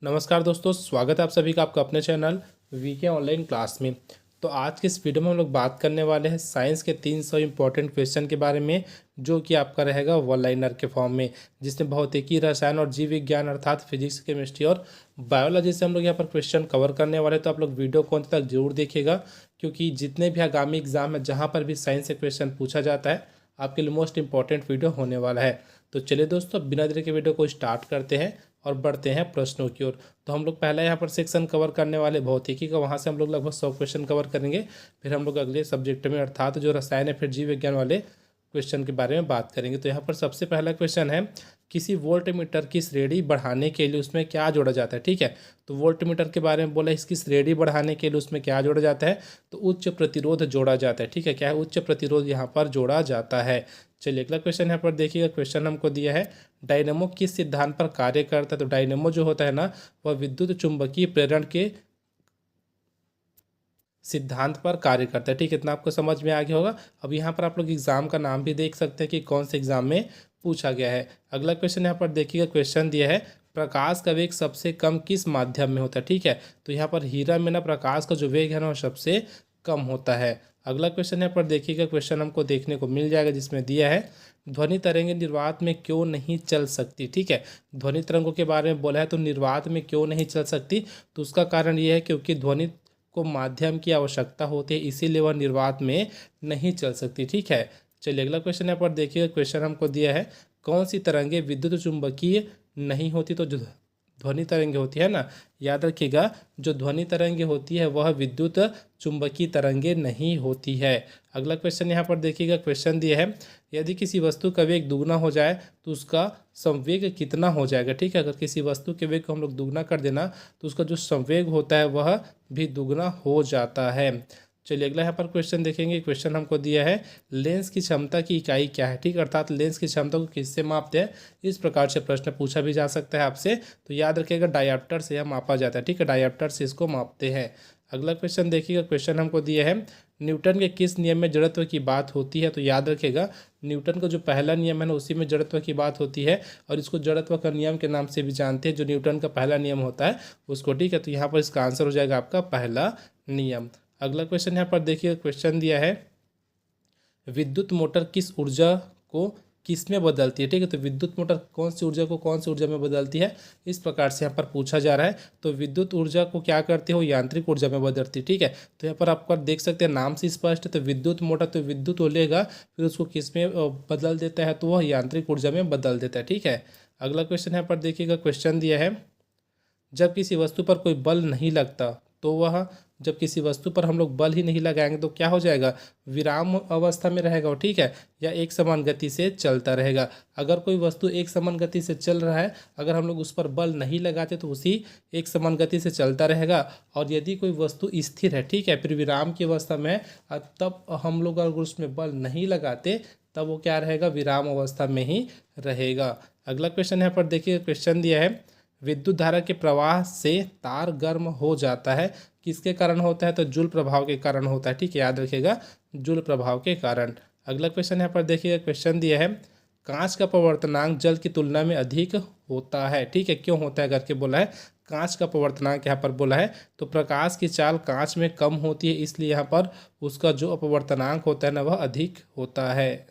नमस्कार दोस्तों, स्वागत है आप सभी का आपका अपने चैनल वीके ऑनलाइन क्लास में। तो आज के इस वीडियो में हम लोग बात करने वाले हैं साइंस के 300 इम्पोर्टेंट क्वेश्चन के बारे में, जो कि आपका रहेगा वन लाइनर के फॉर्म में, जिसमें भौतिकी, रसायन और जीव विज्ञान अर्थात फिजिक्स, केमिस्ट्री और बायोलॉजी से हम लोग यहाँ पर क्वेश्चन कवर करने वाले हैं। तो आप लोग वीडियो को अंत तक जरूर देखिएगा, क्योंकि जितने भी आगामी एग्जाम है जहाँ पर भी साइंस से क्वेश्चन पूछा जाता है, आपके लिए मोस्ट इंपॉर्टेंट वीडियो होने वाला है। तो चलिए दोस्तों, बिना देरी के वीडियो को स्टार्ट करते हैं और बढ़ते हैं प्रश्नों की ओर। तो हम लोग पहला यहाँ पर सेक्शन कवर करने वाले भौतिकी का, वहाँ से हम लोग लगभग 100 क्वेश्चन कवर करेंगे। फिर हम लोग अगले सब्जेक्ट में अर्थात जो रसायन है, फिर जीव विज्ञान वाले क्वेश्चन के बारे में बात करेंगे। तो यहाँ पर सबसे पहला क्वेश्चन है, किसी वोल्टमीटर की श्रेणी बढ़ाने के लिए उसमें क्या जोड़ा जाता है। ठीक है, तो वोल्टमीटर के बारे में बोला, इसकी श्रेणी बढ़ाने के लिए उसमें क्या जोड़ा जाता है, तो उच्च प्रतिरोध जोड़ा जाता है। ठीक है, क्या है, उच्च प्रतिरोध यहाँ पर जोड़ा जाता है। चलिए अगला क्वेश्चन यहाँ पर देखिएगा। क्वेश्चन हमको दिया है, डायनेमो किस सिद्धांत पर कार्य करता है। तो डायनेमो जो होता है ना, वह विद्युत चुंबकीय प्रेरण के सिद्धांत पर कार्य करता है। ठीक है, इतना आपको समझ में आ गया होगा। अब यहाँ पर आप लोग एग्जाम का नाम भी देख सकते हैं कि कौन से एग्जाम में पूछा गया है। अगला क्वेश्चन यहाँ पर देखिएगा। क्वेश्चन दिया है, प्रकाश का वेग सबसे कम किस माध्यम में होता है। ठीक है, तो यहाँ पर हीरा में ना प्रकाश का जो वेग है ना, वो सबसे कम होता है। अगला क्वेश्चन यहाँ पर देखिएगा। क्वेश्चन हमको देखने को मिल जाएगा, जिसमें दिया है, ध्वनि तरंगें निर्वात में क्यों नहीं चल सकती। ठीक है, ध्वनि तरंगों के बारे में बोला है, तो निर्वात में क्यों नहीं चल सकती, तो उसका कारण यह है क्योंकि ध्वनि को माध्यम की आवश्यकता होती है, इसीलिए वह निर्वात में नहीं चल सकती। ठीक है, चलिए अगला क्वेश्चन यहाँ पर देखिए। क्वेश्चन हमको दिया है, कौन सी तरंगे विद्युत चुंबकीय नहीं होती। तो जो ध्वनि तरंगे होती है ना, याद रखिएगा, जो ध्वनि तरंगे होती है वह विद्युत चुंबकीय तरंगे नहीं होती है। अगला क्वेश्चन यहाँ पर देखिएगा। क्वेश्चन दिया है, यदि किसी वस्तु का वेग दुगना हो जाए तो उसका संवेग कितना हो जाएगा। ठीक है, अगर किसी वस्तु के वेग को हम लोग दुगना कर देना, तो उसका जो संवेग होता है वह भी दुगना हो जाता है। चलिए अगला यहाँ पर क्वेश्चन देखेंगे। क्वेश्चन हमको दिया है, लेंस की क्षमता की इकाई क्या है। ठीक है, अर्थात लेंस की क्षमता को किससे मापते हैं, इस प्रकार से प्रश्न पूछा भी जा सकता है आपसे। तो याद रखिएगा, डायोप्टर से यह मापा जाता है। ठीक है, डायोप्टर से इसको मापते हैं। अगला क्वेश्चन देखिएगा। क्वेश्चन हमको दिया है, न्यूटन के किस नियम में जड़त्व की बात होती है। तो याद रखिएगा, न्यूटन का जो पहला नियम है ना, उसी में जड़त्व की बात होती है, और इसको जड़त्व का नियम के नाम से भी जानते हैं, जो न्यूटन का पहला नियम होता है उसको। ठीक है, तो यहाँ पर इसका आंसर हो जाएगा आपका पहला नियम। अगला क्वेश्चन यहाँ पर देखिए। क्वेश्चन दिया है, विद्युत मोटर किस ऊर्जा को किस में बदलती है। ठीक है, तो विद्युत मोटर कौन सी ऊर्जा को कौन सी ऊर्जा में बदलती है, इस प्रकार से यहाँ पर पूछा जा रहा है। तो विद्युत ऊर्जा को क्या करती है, वो यांत्रिक ऊर्जा में बदलती है। ठीक है, तो यहाँ पर आपको देख सकते हैं, नाम से स्पष्ट है। तो विद्युत मोटर, तो विद्युत लेगा, फिर उसको किस में बदल देता है, तो वह यांत्रिक ऊर्जा में बदल देता है। ठीक है, अगला क्वेश्चन यहाँ पर देखिएगा। क्वेश्चन दिया है, जब किसी वस्तु पर कोई बल नहीं लगता, तो वह, जब किसी वस्तु पर हम लोग बल ही नहीं लगाएंगे तो क्या हो जाएगा, विराम अवस्था में रहेगा वो। ठीक है, या एक समान गति से चलता रहेगा। अगर कोई वस्तु एक समान गति से चल रहा है, अगर हम लोग उस पर बल नहीं लगाते तो उसी एक समान गति से चलता रहेगा। और यदि कोई वस्तु स्थिर है, ठीक है, फिर विराम की अवस्था में है, तब हम लोग अगर उसमें बल नहीं लगाते, तब वो क्या रहेगा, विराम अवस्था में ही रहेगा। अगला क्वेश्चन यहाँ पर देखिए। क्वेश्चन दिया है, विद्युत धारा के प्रवाह से तार गर्म हो जाता है, किसके कारण होता है, तो जूल प्रभाव के कारण होता है। ठीक है, याद रखिएगा, जूल प्रभाव के कारण। अगला क्वेश्चन यहाँ पर देखिएगा। क्वेश्चन दिया है, कांच का पवर्तनांक जल की तुलना में अधिक होता है। ठीक है, क्यों होता है करके बोला है, कांच का पवर्तनांक यहाँ पर बोला है, तो प्रकाश की चाल कांच में कम होती है, इसलिए यहाँ पर उसका जो अपवर्तनांक होता है ना, वह अधिक होता है।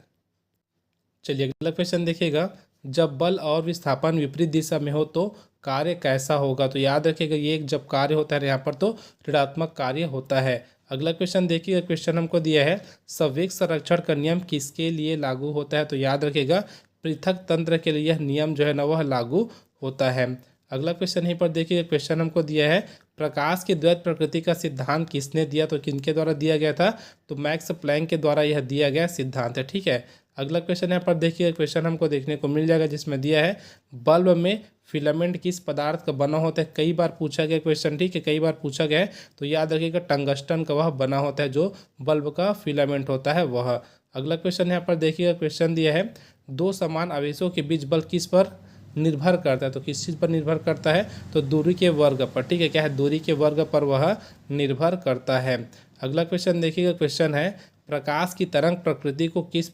चलिए अगला क्वेश्चन देखिएगा, जब बल और विस्थापन विपरीत दिशा में हो तो कार्य कैसा होगा। तो याद रखिएगा, ये जब कार्य होता है यहाँ पर तो ऋणात्मक कार्य होता है। अगला क्वेश्चन देखिएगा। क्वेश्चन हमको दिया है, संवेग संरक्षण का नियम किसके लिए लागू होता है। तो याद रखिएगा, पृथक तंत्र के लिए यह नियम जो है ना, वह लागू होता है। अगला क्वेश्चन यहीं पर देखिए। क्वेश्चन हमको दिया है, प्रकाश की द्वैत प्रकृति का सिद्धांत किसने दिया। तो किनके द्वारा दिया गया था, तो मैक्स प्लैंक के द्वारा यह दिया गया सिद्धांत है। ठीक है, अगला क्वेश्चन यहाँ पर देखिए। क्वेश्चन हमको देखने को मिल जाएगा, जिसमें दिया है, बल्ब में फिलामेंट किस पदार्थ का बना होता है। कई बार पूछा गया क्वेश्चन, ठीक है, कई बार पूछा गया है, तो याद रखिएगा, टंगस्टन का वह बना होता है, जो बल्ब का फिलामेंट होता है वह। अगला क्वेश्चन यहाँ पर देखिएगा। क्वेश्चन दिया है, दो समान आवेशों के बीच बल किस पर निर्भर करता है। तो किस चीज़ पर निर्भर करता है, तो दूरी के वर्ग पर। ठीक है, क्या है, दूरी के वर्ग पर वह निर्भर करता है। अगला क्वेश्चन देखिएगा। क्वेश्चन है, प्रकाश की तरंग प्रकृति को किस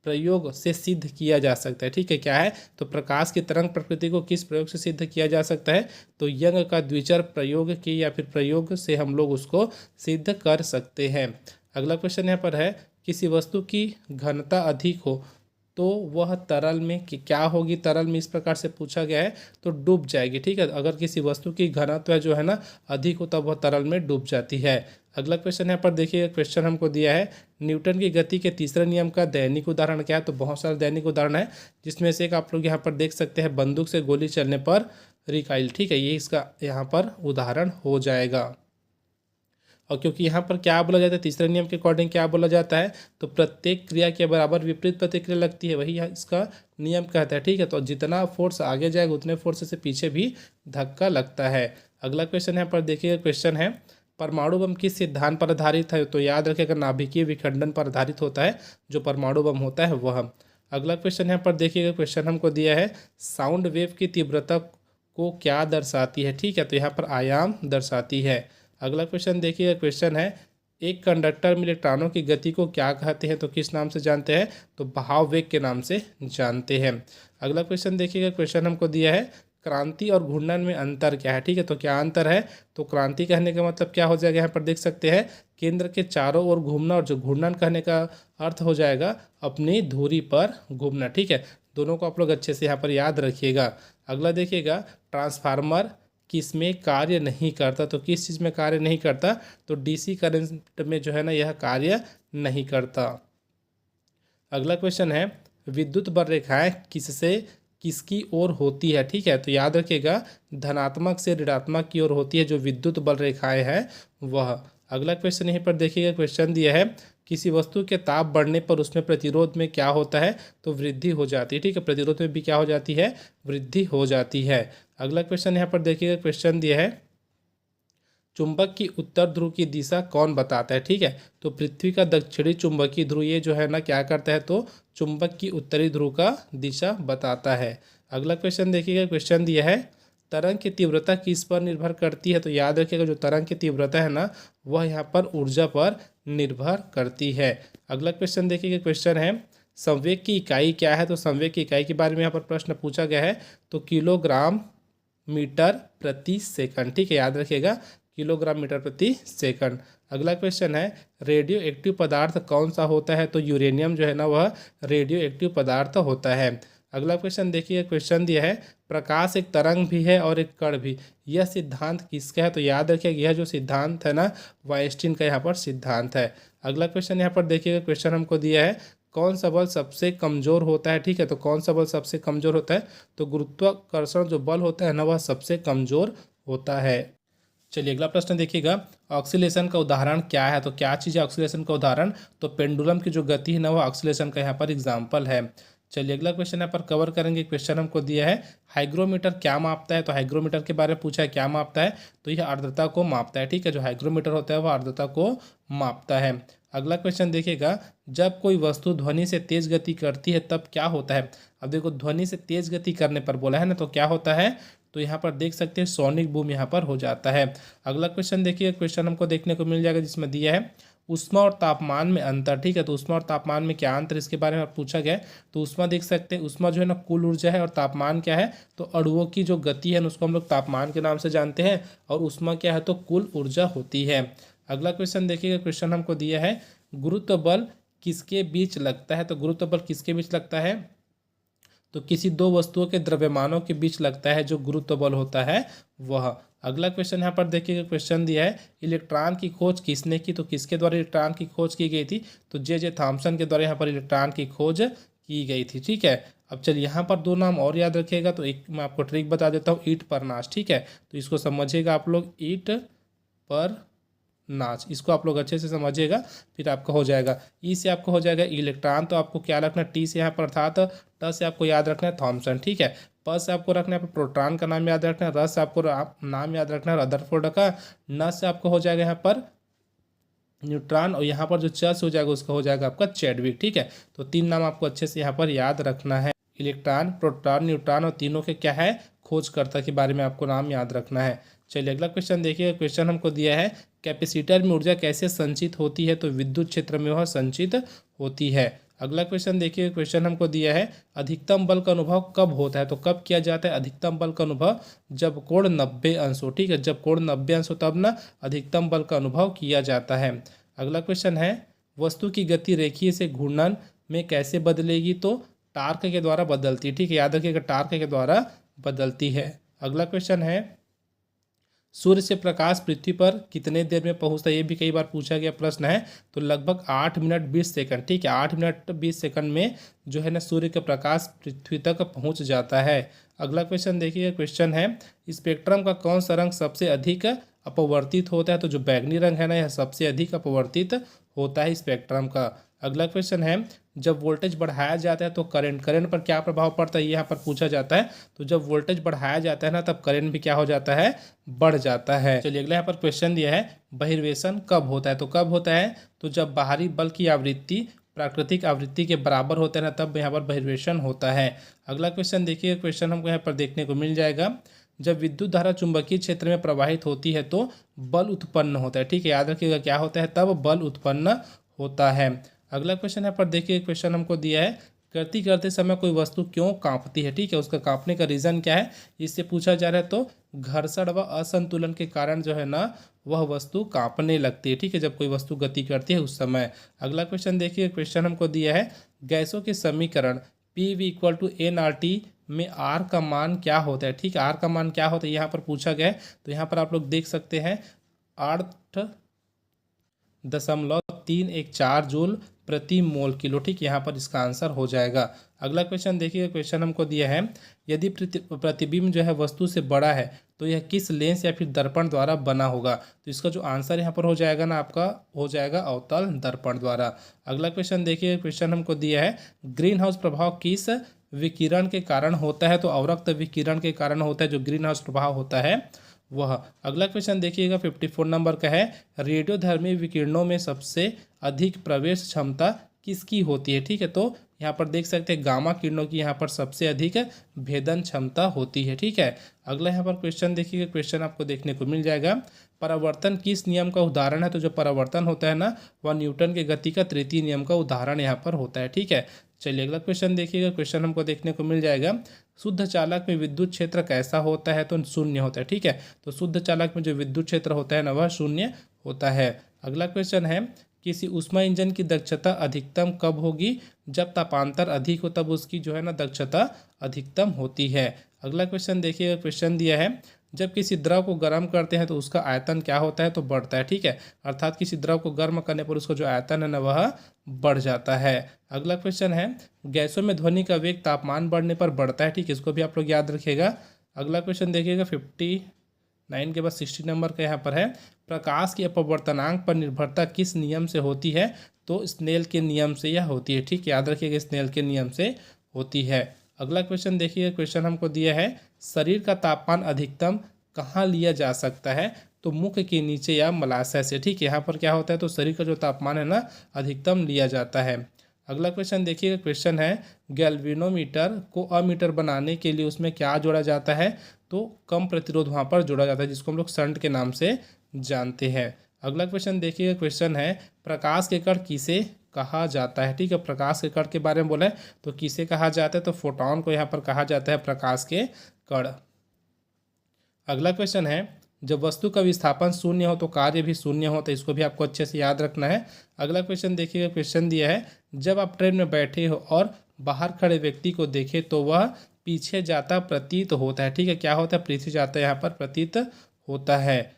प्रयोग से सिद्ध किया जा सकता है। ठीक है, क्या है, तो प्रकाश की तरंग प्रकृति को किस प्रयोग से सिद्ध किया जा सकता है, तो यंग का द्विचर प्रयोग की या फिर प्रयोग से हम लोग उसको सिद्ध कर सकते हैं। अगला क्वेश्चन यहाँ पर है, किसी वस्तु की घनता अधिक हो तो वह तरल में क्या होगी, तरल में इस प्रकार से पूछा गया है, तो डूब जाएगी। ठीक है, अगर किसी वस्तु की घनत्व जो है ना अधिक हो तब वह तरल में डूब जाती है। अगला क्वेश्चन यहाँ पर देखिए, क्वेश्चन हमको दिया है, न्यूटन की गति के तीसरे नियम का दैनिक उदाहरण क्या है, तो बहुत सारे दैनिक उदाहरण है, जिसमें से एक आप लोग यहाँ पर देख सकते हैं, बंदूक से गोली चलने पर रिकाइल। ठीक है, ये इसका यहाँ पर उदाहरण हो जाएगा। और क्योंकि यहाँ पर क्या बोला जाता है, तीसरे नियम के अकॉर्डिंग क्या बोला जाता है, तो प्रत्येक क्रिया के बराबर विपरीत प्रतिक्रिया लगती है, वही इसका नियम कहता है। ठीक है, तो जितना फोर्स आगे जाएगा उतने फोर्स से पीछे भी धक्का लगता है। अगला क्वेश्चन यहाँ पर देखिएगा, क्वेश्चन है, परमाणु बम किस सिद्धांत पर आधारित है, तो याद रखिएगा नाभिकीय विखंडन पर आधारित होता है जो परमाणु बम होता है वह। अगला क्वेश्चन यहाँ पर देखिएगा, क्वेश्चन हमको दिया है, साउंड वेव की तीव्रता को क्या दर्शाती है। ठीक है, तो यहाँ पर आयाम दर्शाती है। अगला क्वेश्चन देखिए, क्वेश्चन है, एक कंडक्टर में इलेक्ट्रॉनों की गति को क्या कहते हैं, तो किस नाम से जानते हैं, तो बहाव वेग के नाम से जानते हैं। अगला क्वेश्चन देखिएगा, क्वेश्चन हमको दिया है, क्रांति और घूर्णन में अंतर क्या है। ठीक है, तो क्या अंतर है, तो क्रांति कहने का मतलब क्या हो जाएगा, यहाँ पर देख सकते हैं, केंद्र के चारों ओर घूमना, और जो घूर्णन कहने का अर्थ हो जाएगा अपनी धुरी पर घूमना। ठीक है, दोनों को आप लोग अच्छे से यहाँ पर याद रखिएगा। अगला देखिएगा, ट्रांसफार्मर किस में कार्य नहीं करता, तो किस चीज़ में कार्य नहीं करता, तो डीसी करंट में जो है ना यह कार्य नहीं करता। अगला क्वेश्चन है, विद्युत बल रेखाएं किससे किसकी ओर होती है। ठीक है, तो याद रखिएगा धनात्मक से ऋणात्मक की ओर होती है जो विद्युत बल रेखाएं हैं वह। अगला क्वेश्चन यहीं पर देखिएगा, क्वेश्चन दिया है, किसी वस्तु के ताप बढ़ने पर उसमें प्रतिरोध में क्या होता है, तो वृद्धि हो जाती है। ठीक है, प्रतिरोध में भी क्या हो जाती है, वृद्धि हो जाती है। अगला क्वेश्चन यहाँ पर देखिएगा, क्वेश्चन दिया है, चुंबक की उत्तर ध्रुव की दिशा कौन बताता है। ठीक है, तो पृथ्वी का दक्षिणी चुंबकीय ध्रुव ये जो है ना क्या करता है, तो चुंबक की उत्तरी ध्रुव का दिशा बताता है। अगला क्वेश्चन देखिएगा, क्वेश्चन दिया है, तरंग की तीव्रता किस पर निर्भर करती है, तो याद रखिएगा जो तरंग की तीव्रता है ना वह यहाँ पर ऊर्जा पर निर्भर करती है। अगला क्वेश्चन देखिएगा, क्वेश्चन है, संवेग की इकाई क्या है, तो संवेग की इकाई के बारे में यहाँ पर प्रश्न पूछा गया है, तो किलोग्राम मीटर प्रति सेकंड। ठीक है, याद रखिएगा किलोग्राम मीटर प्रति सेकंड। अगला क्वेश्चन है, रेडियो एक्टिव पदार्थ कौन सा होता है, तो यूरेनियम जो है ना वह रेडियो एक्टिव पदार्थ होता है। अगला क्वेश्चन देखिए, क्वेश्चन दिया है, प्रकाश एक तरंग भी है और एक कण भी, यह सिद्धांत किसका है, तो याद रखिएगा यह जो सिद्धांत है ना वाइंस्टीन का यहाँ पर सिद्धांत है। अगला क्वेश्चन यहाँ पर देखिएगा, क्वेश्चन हमको दिया है, कौन सा बल सबसे कमजोर होता है। ठीक है, तो कौन सा बल सबसे कमजोर होता है, तो गुरुत्वाकर्षण जो बल होता है ना वह सबसे कमजोर होता है। चलिए अगला प्रश्न देखिएगा, ऑक्सीलेशन का उदाहरण क्या है, तो क्या चीज़ है ऑक्सीलेशन का उदाहरण, तो पेंडुलम की जो गति है ना वह ऑक्सीलेशन का यहाँ पर एग्जाम्पल है। चलिए अगला क्वेश्चन यहाँ पर कवर करेंगे। क्वेश्चन हमको दिया है, हाइग्रोमीटर क्या मापता है, तो हाइग्रोमीटर के बारे में पूछा है क्या मापता है, तो यह आर्द्रता को मापता है। ठीक है, जो हाइग्रोमीटर होता है वह आर्द्रता को मापता है। अगला क्वेश्चन देखिएगा, जब कोई वस्तु ध्वनि से तेज गति करती है तब क्या होता है। अब देखो ध्वनि से तेज गति करने पर बोला है ना, तो क्या होता है, तो यहाँ पर देख सकते हैं सोनिक बूम यहाँ पर हो जाता है। अगला क्वेश्चन देखिए, क्वेश्चन हमको देखने को मिल जाएगा जिसमें दिया है ऊष्मा और तापमान में अंतर। ठीक है, तो ऊष्मा और तापमान में क्या अंतर, इसके बारे में पूछा गया है। तो ऊष्मा देख सकते हैं, ऊष्मा जो है ना कुल ऊर्जा है, और तापमान क्या है, तो अणुओं की जो गति है उसको हम लोग तापमान के नाम से जानते हैं, और ऊष्मा क्या है, तो कुल ऊर्जा होती है। अगला क्वेश्चन देखिएगा, क्वेश्चन हमको दिया है, गुरुत्व बल किसके बीच लगता है, तो गुरुत्व बल किसके बीच लगता है, तो किसी दो वस्तुओं के द्रव्यमानों के बीच लगता है जो गुरुत्व बल होता है वह। अगला क्वेश्चन यहाँ पर देखिएगा, क्वेश्चन दिया है, इलेक्ट्रॉन की खोज किसने की, तो किसके द्वारा इलेक्ट्रॉन की खोज की गई थी, तो जे थॉमसन के द्वारा यहाँ पर इलेक्ट्रॉन की खोज की गई थी। ठीक है, अब चलिए यहाँ पर दो नाम और याद रखिएगा, तो एक मैं आपको ट्रिक बता देता हूँ, ईट पर नाश। ठीक है, तो इसको समझिएगा आप लोग, ईट पर नाच, इसको आप लोग अच्छे से समझिएगा, फिर आपका हो जाएगा। ई से आपको हो जाएगा इलेक्ट्रॉन, तो आपको क्या रखना है, टी से यहाँ पर अर्थात ट से आपको याद रखना है थॉमसन। ठीक है, प से आपको रखना है प्रोटॉन का नाम याद रखना है, र से आपको नाम याद रखना है रदरफोर्ड का, न से आपको हो जाएगा यहाँ पर न्यूट्रॉन, और यहाँ पर जो च से हो जाएगा उसका हो जाएगा आपका चैडविक। ठीक है, तो तीन नाम आपको अच्छे से यहाँ पर याद रखना है, इलेक्ट्रॉन, प्रोटॉन, न्यूट्रॉन, और तीनों के क्या है खोजकर्ता के बारे में आपको नाम याद रखना है। चलिए अगला क्वेश्चन देखिए, क्वेश्चन हमको दिया है, कैपेसिटर में ऊर्जा कैसे संचित होती है, तो विद्युत क्षेत्र में वह संचित होती है। अगला क्वेश्चन देखिए, क्वेश्चन हमको दिया है अधिकतम बल का अनुभव कब होता है। तो कब किया जाता है अधिकतम बल का अनुभव, जब कोण 90 अंश हो। ठीक है, जब कोण 90 अंश हो तब ना अधिकतम बल का अनुभव किया जाता है। अगला क्वेश्चन है वस्तु की गति रेखीय से घूर्णन में कैसे बदलेगी। तो टार्क के द्वारा बदलती है। ठीक है, याद रखिएगा टार्क के द्वारा बदलती है। अगला क्वेश्चन है सूर्य से प्रकाश पृथ्वी पर कितने देर में पहुंचता है। ये भी कई बार पूछा गया प्रश्न है। तो लगभग 8 मिनट 20 सेकंड। ठीक है, 8 मिनट 20 सेकंड में जो है ना सूर्य का प्रकाश पृथ्वी तक पहुंच जाता है। अगला क्वेश्चन देखिए, क्वेश्चन है स्पेक्ट्रम का कौन सा रंग सबसे अधिक अपवर्तित होता है। तो जो बैगनी रंग है ना यह सबसे अधिक अपवर्तित होता है स्पेक्ट्रम का। अगला क्वेश्चन है जब वोल्टेज बढ़ाया जाता है तो करंट पर क्या प्रभाव पड़ता है, यहाँ पर पूछा जाता है। तो जब वोल्टेज बढ़ाया जाता है ना तब करंट भी क्या हो जाता है, बढ़ जाता है। चलिए अगला यहाँ पर क्वेश्चन दिया है बहिर्वेशन कब होता है। तो कब होता है, तो जब बाहरी बल की आवृत्ति प्राकृतिक आवृत्ति के बराबर होता है ना तब यहाँ पर बहिर्वेशन होता है। अगला क्वेश्चन देखिए, क्वेश्चन हमको यहाँ पर देखने को मिल जाएगा जब विद्युत धारा चुंबकीय क्षेत्र में प्रवाहित होती है तो बल उत्पन्न होता है। ठीक है, याद रखिएगा क्या होता है, तब बल उत्पन्न होता है। अगला क्वेश्चन यहाँ पर देखिए, क्वेश्चन हमको दिया है गति करते समय कोई वस्तु क्यों कांपती है। ठीक है, उसका कांपने का रीज़न क्या है, इससे पूछा जा रहा है। तो घर्षण व असंतुलन के कारण जो है ना वह वस्तु कांपने लगती है। ठीक है, जब कोई वस्तु गति करती है उस समय। अगला क्वेश्चन देखिए, क्वेश्चन हमको दिया है गैसों के समीकरण PV = NRT में R का मान क्या होता है। ठीक है, R का मान क्या होता है यहाँ पर पूछा गया है। तो यहाँ पर आप लोग देख सकते हैं 8.314 जूल प्रति मोल किलो। ठीक, यहाँ पर इसका आंसर हो जाएगा। अगला क्वेश्चन देखिए, क्वेश्चन हमको दिया है यदि प्रतिबिंब जो है वस्तु से बड़ा है तो यह किस लेंस या फिर दर्पण द्वारा बना होगा। तो इसका जो आंसर यहाँ पर हो जाएगा ना आपका हो जाएगा अवतल दर्पण द्वारा। अगला क्वेश्चन देखिए, क्वेश्चन हमको दिया है ग्रीन हाउस प्रभाव किस विकिरण के कारण होता है। तो अवरक्त विकिरण के कारण होता है जो ग्रीन हाउस प्रभाव होता है वह। अगला क्वेश्चन देखिएगा 54 नंबर का है रेडियोधर्मी विकिरणों में सबसे अधिक प्रवेश क्षमता किसकी होती है। ठीक है, तो यहाँ पर देख सकते हैं गामा किरणों की यहाँ पर सबसे अधिक भेदन क्षमता होती है। ठीक है, अगला यहाँ पर क्वेश्चन देखिएगा, क्वेश्चन आपको देखने को मिल जाएगा परावर्तन किस नियम का उदाहरण है। तो जो परावर्तन होता है ना वह न्यूटन के गति का तृतीय नियम का उदाहरण यहाँ पर होता है। ठीक है, चलिए अगला क्वेश्चन देखिएगा, क्वेश्चन हमको देखने को मिल जाएगा शुद्ध चालक में विद्युत क्षेत्र कैसा होता है। तो शून्य होता है। ठीक है, तो शुद्ध चालक में जो विद्युत क्षेत्र होता है ना वह शून्य होता है। अगला क्वेश्चन है किसी ऊष्मा इंजन की दक्षता अधिकतम कब होगी, जब तापांतर अधिक हो तब उसकी जो है ना दक्षता अधिकतम होती है। अगला क्वेश्चन देखिएगा, क्वेश्चन दिया है जब किसी द्रव को गर्म करते हैं तो उसका आयतन क्या होता है, तो बढ़ता है। ठीक है, अर्थात किसी द्रव को गर्म करने पर उसका जो आयतन है ना वह बढ़ जाता है। अगला क्वेश्चन है गैसों में ध्वनि का वेग तापमान बढ़ने पर बढ़ता है। ठीक है, इसको भी आप लोग याद रखिएगा। अगला क्वेश्चन देखिएगा 59 के बाद 60 नंबर का यहाँ पर है प्रकाश की अपवर्तनांक पर निर्भरता किस नियम से होती है। तो स्नेल के नियम से यह होती है। ठीक, याद रखिएगा स्नेल के नियम से होती है। अगला क्वेश्चन देखिए, क्वेश्चन हमको दिया है शरीर का तापमान अधिकतम कहाँ लिया जा सकता है। तो मुख के नीचे या मलाशय से। ठीक है, यहाँ पर क्या होता है, तो शरीर का जो तापमान है ना अधिकतम लिया जाता है। अगला क्वेश्चन देखिएगा, क्वेश्चन है गैल्वेनोमीटर को अमीटर बनाने के लिए उसमें क्या जोड़ा जाता है। तो कम प्रतिरोध वहाँ पर जोड़ा जाता है जिसको हम लोग शंट के नाम से जानते हैं। अगला क्वेश्चन देखिएगा, क्वेश्चन है प्रकाश के कण किसे कहा जाता है। ठीक है, प्रकाश के कण के बारे में बोला है तो किसे कहा जाता है, तो फोटोन को यहाँ पर कहा जाता है प्रकाश के कण। अगला क्वेश्चन है जब वस्तु का विस्थापन शून्य हो तो कार्य भी शून्य हो। तो इसको भी आपको अच्छे से याद रखना है। अगला क्वेश्चन देखिएगा, क्वेश्चन दिया है जब आप ट्रेन में बैठे हो और बाहर खड़े व्यक्ति को देखें तो वह पीछे जाता प्रतीत होता है। ठीक है, क्या होता है, पीछे जाता है यहाँ पर प्रतीत होता है।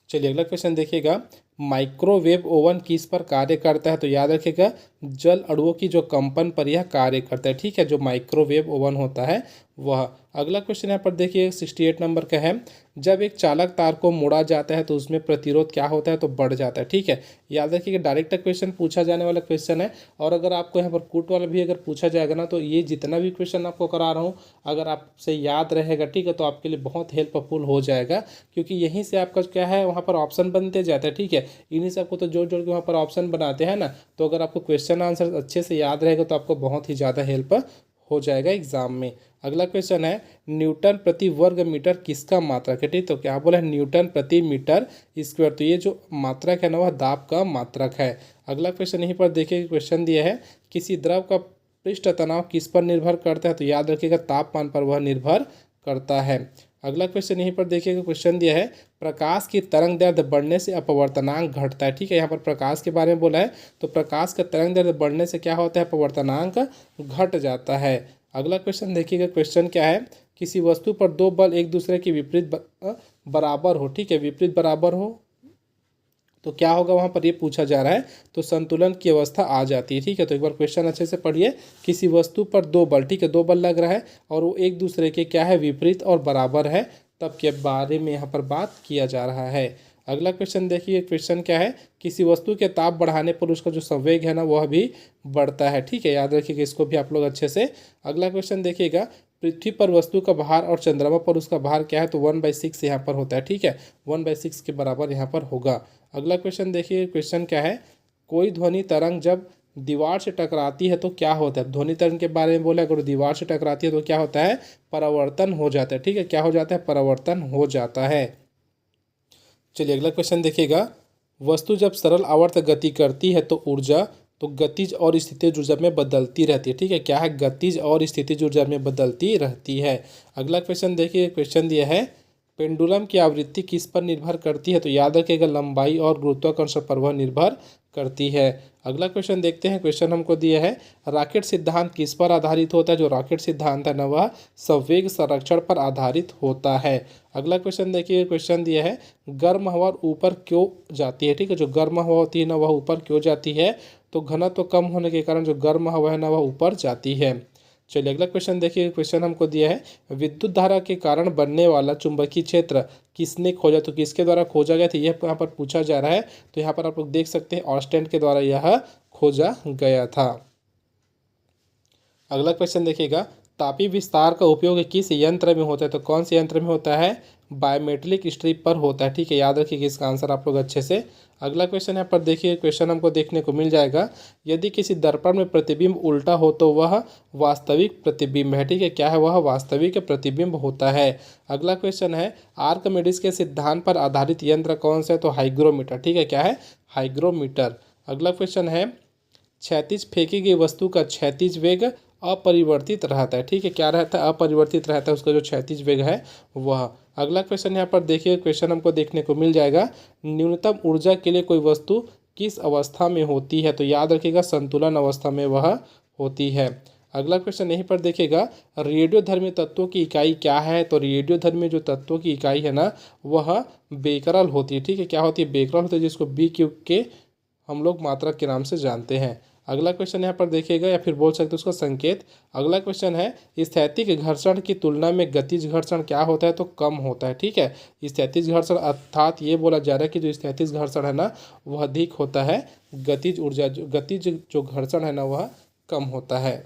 चलिए अगला क्वेश्चन देखिएगा माइक्रोवेव ओवन किस पर कार्य करता है। तो याद रखिएगा जल अणुओं की जो कंपन पर यह कार्य करता है। ठीक है, जो माइक्रोवेव ओवन होता है वह। अगला क्वेश्चन यहाँ पर देखिए 68 नंबर का है जब एक चालक तार को मोड़ा जाता है तो उसमें प्रतिरोध क्या होता है, तो बढ़ जाता है। ठीक है, याद रखिएगा डायरेक्ट क्वेश्चन पूछा जाने वाला क्वेश्चन है। और अगर आपको यहाँ पर कूट वाला भी अगर पूछा जाएगा ना तो ये जितना भी क्वेश्चन आपको करा रहा हूँ अगर आपसे याद रहेगा ठीक है तो आपके लिए बहुत हेल्पफुल हो जाएगा। क्योंकि यहीं से आपका क्या है वहाँ पर ऑप्शन बनते जाते हैं। ठीक है, इन्हीं से आपको तो जोड़ जोड़ के वहाँ पर ऑप्शन बनाते हैं ना। तो अगर आपको क्वेश्चन आंसर अच्छे से याद रहेगा तो आपको बहुत ही ज़्यादा हेल्प हो जाएगा एग्जाम में। अगला क्वेश्चन है न्यूटन प्रति वर्ग मीटर किसका मात्रक है, ठीक। तो क्या बोला है, न्यूटन प्रति मीटर स्क्वायर। तो ये जो मात्रक है ना वह दाब का मात्रक है। अगला क्वेश्चन यहीं पर देखिए, क्वेश्चन दिया है किसी द्रव का पृष्ठ तनाव किस पर निर्भर करता है। तो याद रखिएगा तापमान पर वह निर्भर करता है। अगला क्वेश्चन यहीं पर देखिएगा, क्वेश्चन दिया है प्रकाश की तरंग दैर्ध्य बढ़ने से अपवर्तनांक घटता है, ठीक है। यहाँ पर प्रकाश के बारे में बोला है, तो प्रकाश का तरंग दैर्ध्य बढ़ने से क्या होता है, अपवर्तनांक घट जाता है। अगला क्वेश्चन देखिएगा, क्वेश्चन क्या है किसी वस्तु पर दो बल एक दूसरे के विपरीत बराबर हो, ठीक है, विपरीत बराबर हो तो क्या होगा, वहाँ पर ये पूछा जा रहा है, तो संतुलन की अवस्था आ जाती है, ठीक है। तो एक बार क्वेश्चन अच्छे से पढ़िए। किसी वस्तु पर दो बल, ठीक है, दो बल लग रहा है और वो एक दूसरे के क्या है, विपरीत और बराबर है, तब के बारे में यहाँ पर बात किया जा रहा है। अगला क्वेश्चन देखिए, क्वेश्चन क्या है किसी वस्तु के ताप बढ़ाने पर उसका जो संवेग है ना वह भी बढ़ता है, ठीक है। याद रखिएगा इसको भी आप लोग अच्छे से। अगला क्वेश्चन देखिएगा पृथ्वी पर वस्तु का भार और चंद्रमा पर उसका भार क्या है, तो 1/6 यहाँ पर होता है, ठीक है, 1/6 के बराबर यहाँ पर होगा। अगला क्वेश्चन देखिए, क्वेश्चन क्या है कोई ध्वनि तरंग जब दीवार से टकराती है तो क्या होता है। ध्वनि तरंग के बारे में बोला, अगर दीवार से टकराती है तो क्या होता है, परावर्तन हो जाता है, ठीक है। क्या हो जाता है, परावर्तन हो जाता है। चलिए अगला क्वेश्चन देखिएगा वस्तु जब सरल आवर्त गति करती है तो ऊर्जा तो गतिज और स्थितिज ऊर्जा में बदलती रहती है, ठीक है। क्या है, गतिज और स्थितिज ऊर्जा में बदलती रहती है। अगला क्वेश्चन देखिए, क्वेश्चन दिया है पेंडुलम की आवृत्ति किस पर निर्भर करती है। तो याद रखिएगा लंबाई और गुरुत्वाकर्षण पर वह निर्भर करती है। अगला क्वेश्चन देखते हैं, क्वेश्चन हमको दिया है रॉकेट सिद्धांत किस पर आधारित होता है। जो रॉकेट सिद्धांत है ना वह संवेग संरक्षण पर आधारित होता है। अगला क्वेश्चन देखिए, क्वेश्चन दिया है गर्म हवा ऊपर क्यों जाती है, ठीक है। जो गर्म हवा होती है ना वह ऊपर क्यों जाती है, तो घनत्व कम होने के कारण जो गर्म हवा है ना वह ऊपर जाती है। चलिए अगला क्वेश्चन देखिए, क्वेश्चन हमको दिया है विद्युत धारा के कारण बनने वाला चुंबकीय क्षेत्र किसने खोजा। तो किसके द्वारा खोजा गया था, यह यहाँ पर पूछा जा रहा है। तो यहाँ पर आप लोग देख सकते हैं ऑस्टेन के द्वारा यह खोजा गया था। अगला क्वेश्चन देखिएगा तापीय विस्तार का उपयोग किस यंत्र में होता है। तो कौन से यंत्र में होता है, बायोमेट्रिक स्ट्रिप पर होता है, ठीक है। याद रखिए इसका आंसर आप लोग अच्छे से। अगला क्वेश्चन यहाँ पर देखिए, क्वेश्चन हमको देखने को मिल जाएगा यदि किसी दर्पण में प्रतिबिंब उल्टा हो तो वह वास्तविक प्रतिबिंब है, ठीक है। क्या है, वह वास्तविक प्रतिबिंब होता है। अगला क्वेश्चन है आर्कमिडीज के सिद्धांत पर आधारित यंत्र कौन सा है। तो हाइग्रोमीटर, ठीक है। क्या है, हाइग्रोमीटर। अगला क्वेश्चन है क्षैतिज फेंकी गई वस्तु का क्षैतिज वेग अपरिवर्तित रहता है, ठीक है। क्या रहता है, अपरिवर्तित रहता है उसका जो क्षैतिज वेग है वह। अगला क्वेश्चन यहाँ पर देखिए, क्वेश्चन हमको देखने को मिल जाएगा न्यूनतम ऊर्जा के लिए कोई वस्तु किस अवस्था में होती है। तो याद रखिएगा संतुलन अवस्था में वह होती है। अगला क्वेश्चन यहीं पर देखिएगा रेडियोधर्मी तत्वों की इकाई क्या है। तो रेडियोधर्मी जो तत्वों की इकाई है ना वह बेकरल होती है, ठीक है। क्या होती है, बेकरल होती है, जिसको B³ के हम लोग मात्रक के नाम से जानते हैं। अगला क्वेश्चन यहाँ पर देखिएगा या फिर बोल सकते हैं उसका संकेत। अगला क्वेश्चन है स्थैतिक घर्षण की तुलना में गतिज घर्षण क्या होता है। तो कम होता है, ठीक है। स्थैतिक घर्षण अर्थात ये बोला जा रहा है कि जो स्थैतिक घर्षण है ना वह अधिक होता है, गतिज जो घर्षण है ना वह कम होता है।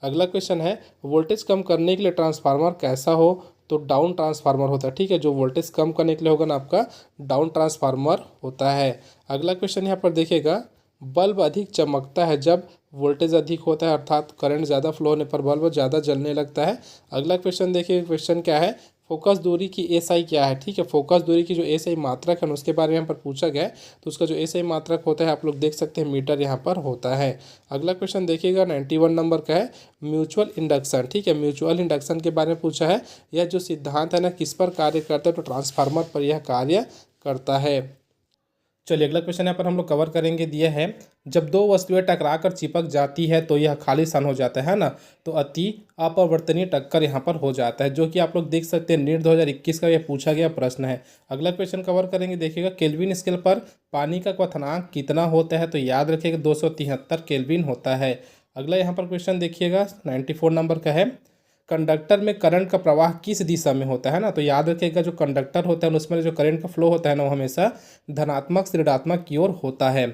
अगला क्वेश्चन है वोल्टेज कम करने के लिए ट्रांसफार्मर कैसा हो। तो डाउन ट्रांसफार्मर होता है, ठीक है। जो वोल्टेज कम करने के लिए होगा ना आपका डाउन ट्रांसफार्मर होता है। अगला क्वेश्चन यहाँ पर देखिएगा बल्ब अधिक चमकता है जब वोल्टेज अधिक होता है, अर्थात करंट ज़्यादा फ्लो होने पर बल्ब ज़्यादा जलने लगता है। अगला क्वेश्चन देखिए, क्वेश्चन क्या है फोकस दूरी की SI क्या है, ठीक है। फोकस दूरी की जो SI मात्रक है उसके बारे में यहाँ पर पूछा गया है। तो उसका जो SI मात्रक होता है आप लोग देख सकते हैं मीटर यहाँ पर होता है। अगला क्वेश्चन देखिएगा 91 नंबर का है म्यूचुअल इंडक्शन, ठीक है। म्यूचुअल इंडक्शन के बारे में पूछा है। यह जो सिद्धांत है ना किस पर कार्य करता है। तो ट्रांसफार्मर पर यह कार्य करता है। चलिए अगला क्वेश्चन यहाँ पर हम लोग कवर करेंगे। दिया है जब दो वस्तुएं टकराकर चिपक जाती है तो यह खाली स्थान हो जाता है ना, तो अति अपरिवर्तनीय टक्कर यहाँ पर हो जाता है, जो कि आप लोग देख सकते हैं नीट 2021 का यह पूछा गया प्रश्न है। अगला क्वेश्चन कवर करेंगे, देखिएगा केल्विन स्केल पर पानी का क्वथनांक कितना होता है। तो याद रखिएगा 273 केल्विन होता है। अगला यहाँ पर क्वेश्चन देखिएगा 94 नंबर का है कंडक्टर में करंट का प्रवाह किस दिशा में होता है ना। तो याद रखिएगा जो कंडक्टर होता है उसमें जो करंट का फ्लो होता है ना वो हमेशा धनात्मक से ऋणात्मक की ओर होता है।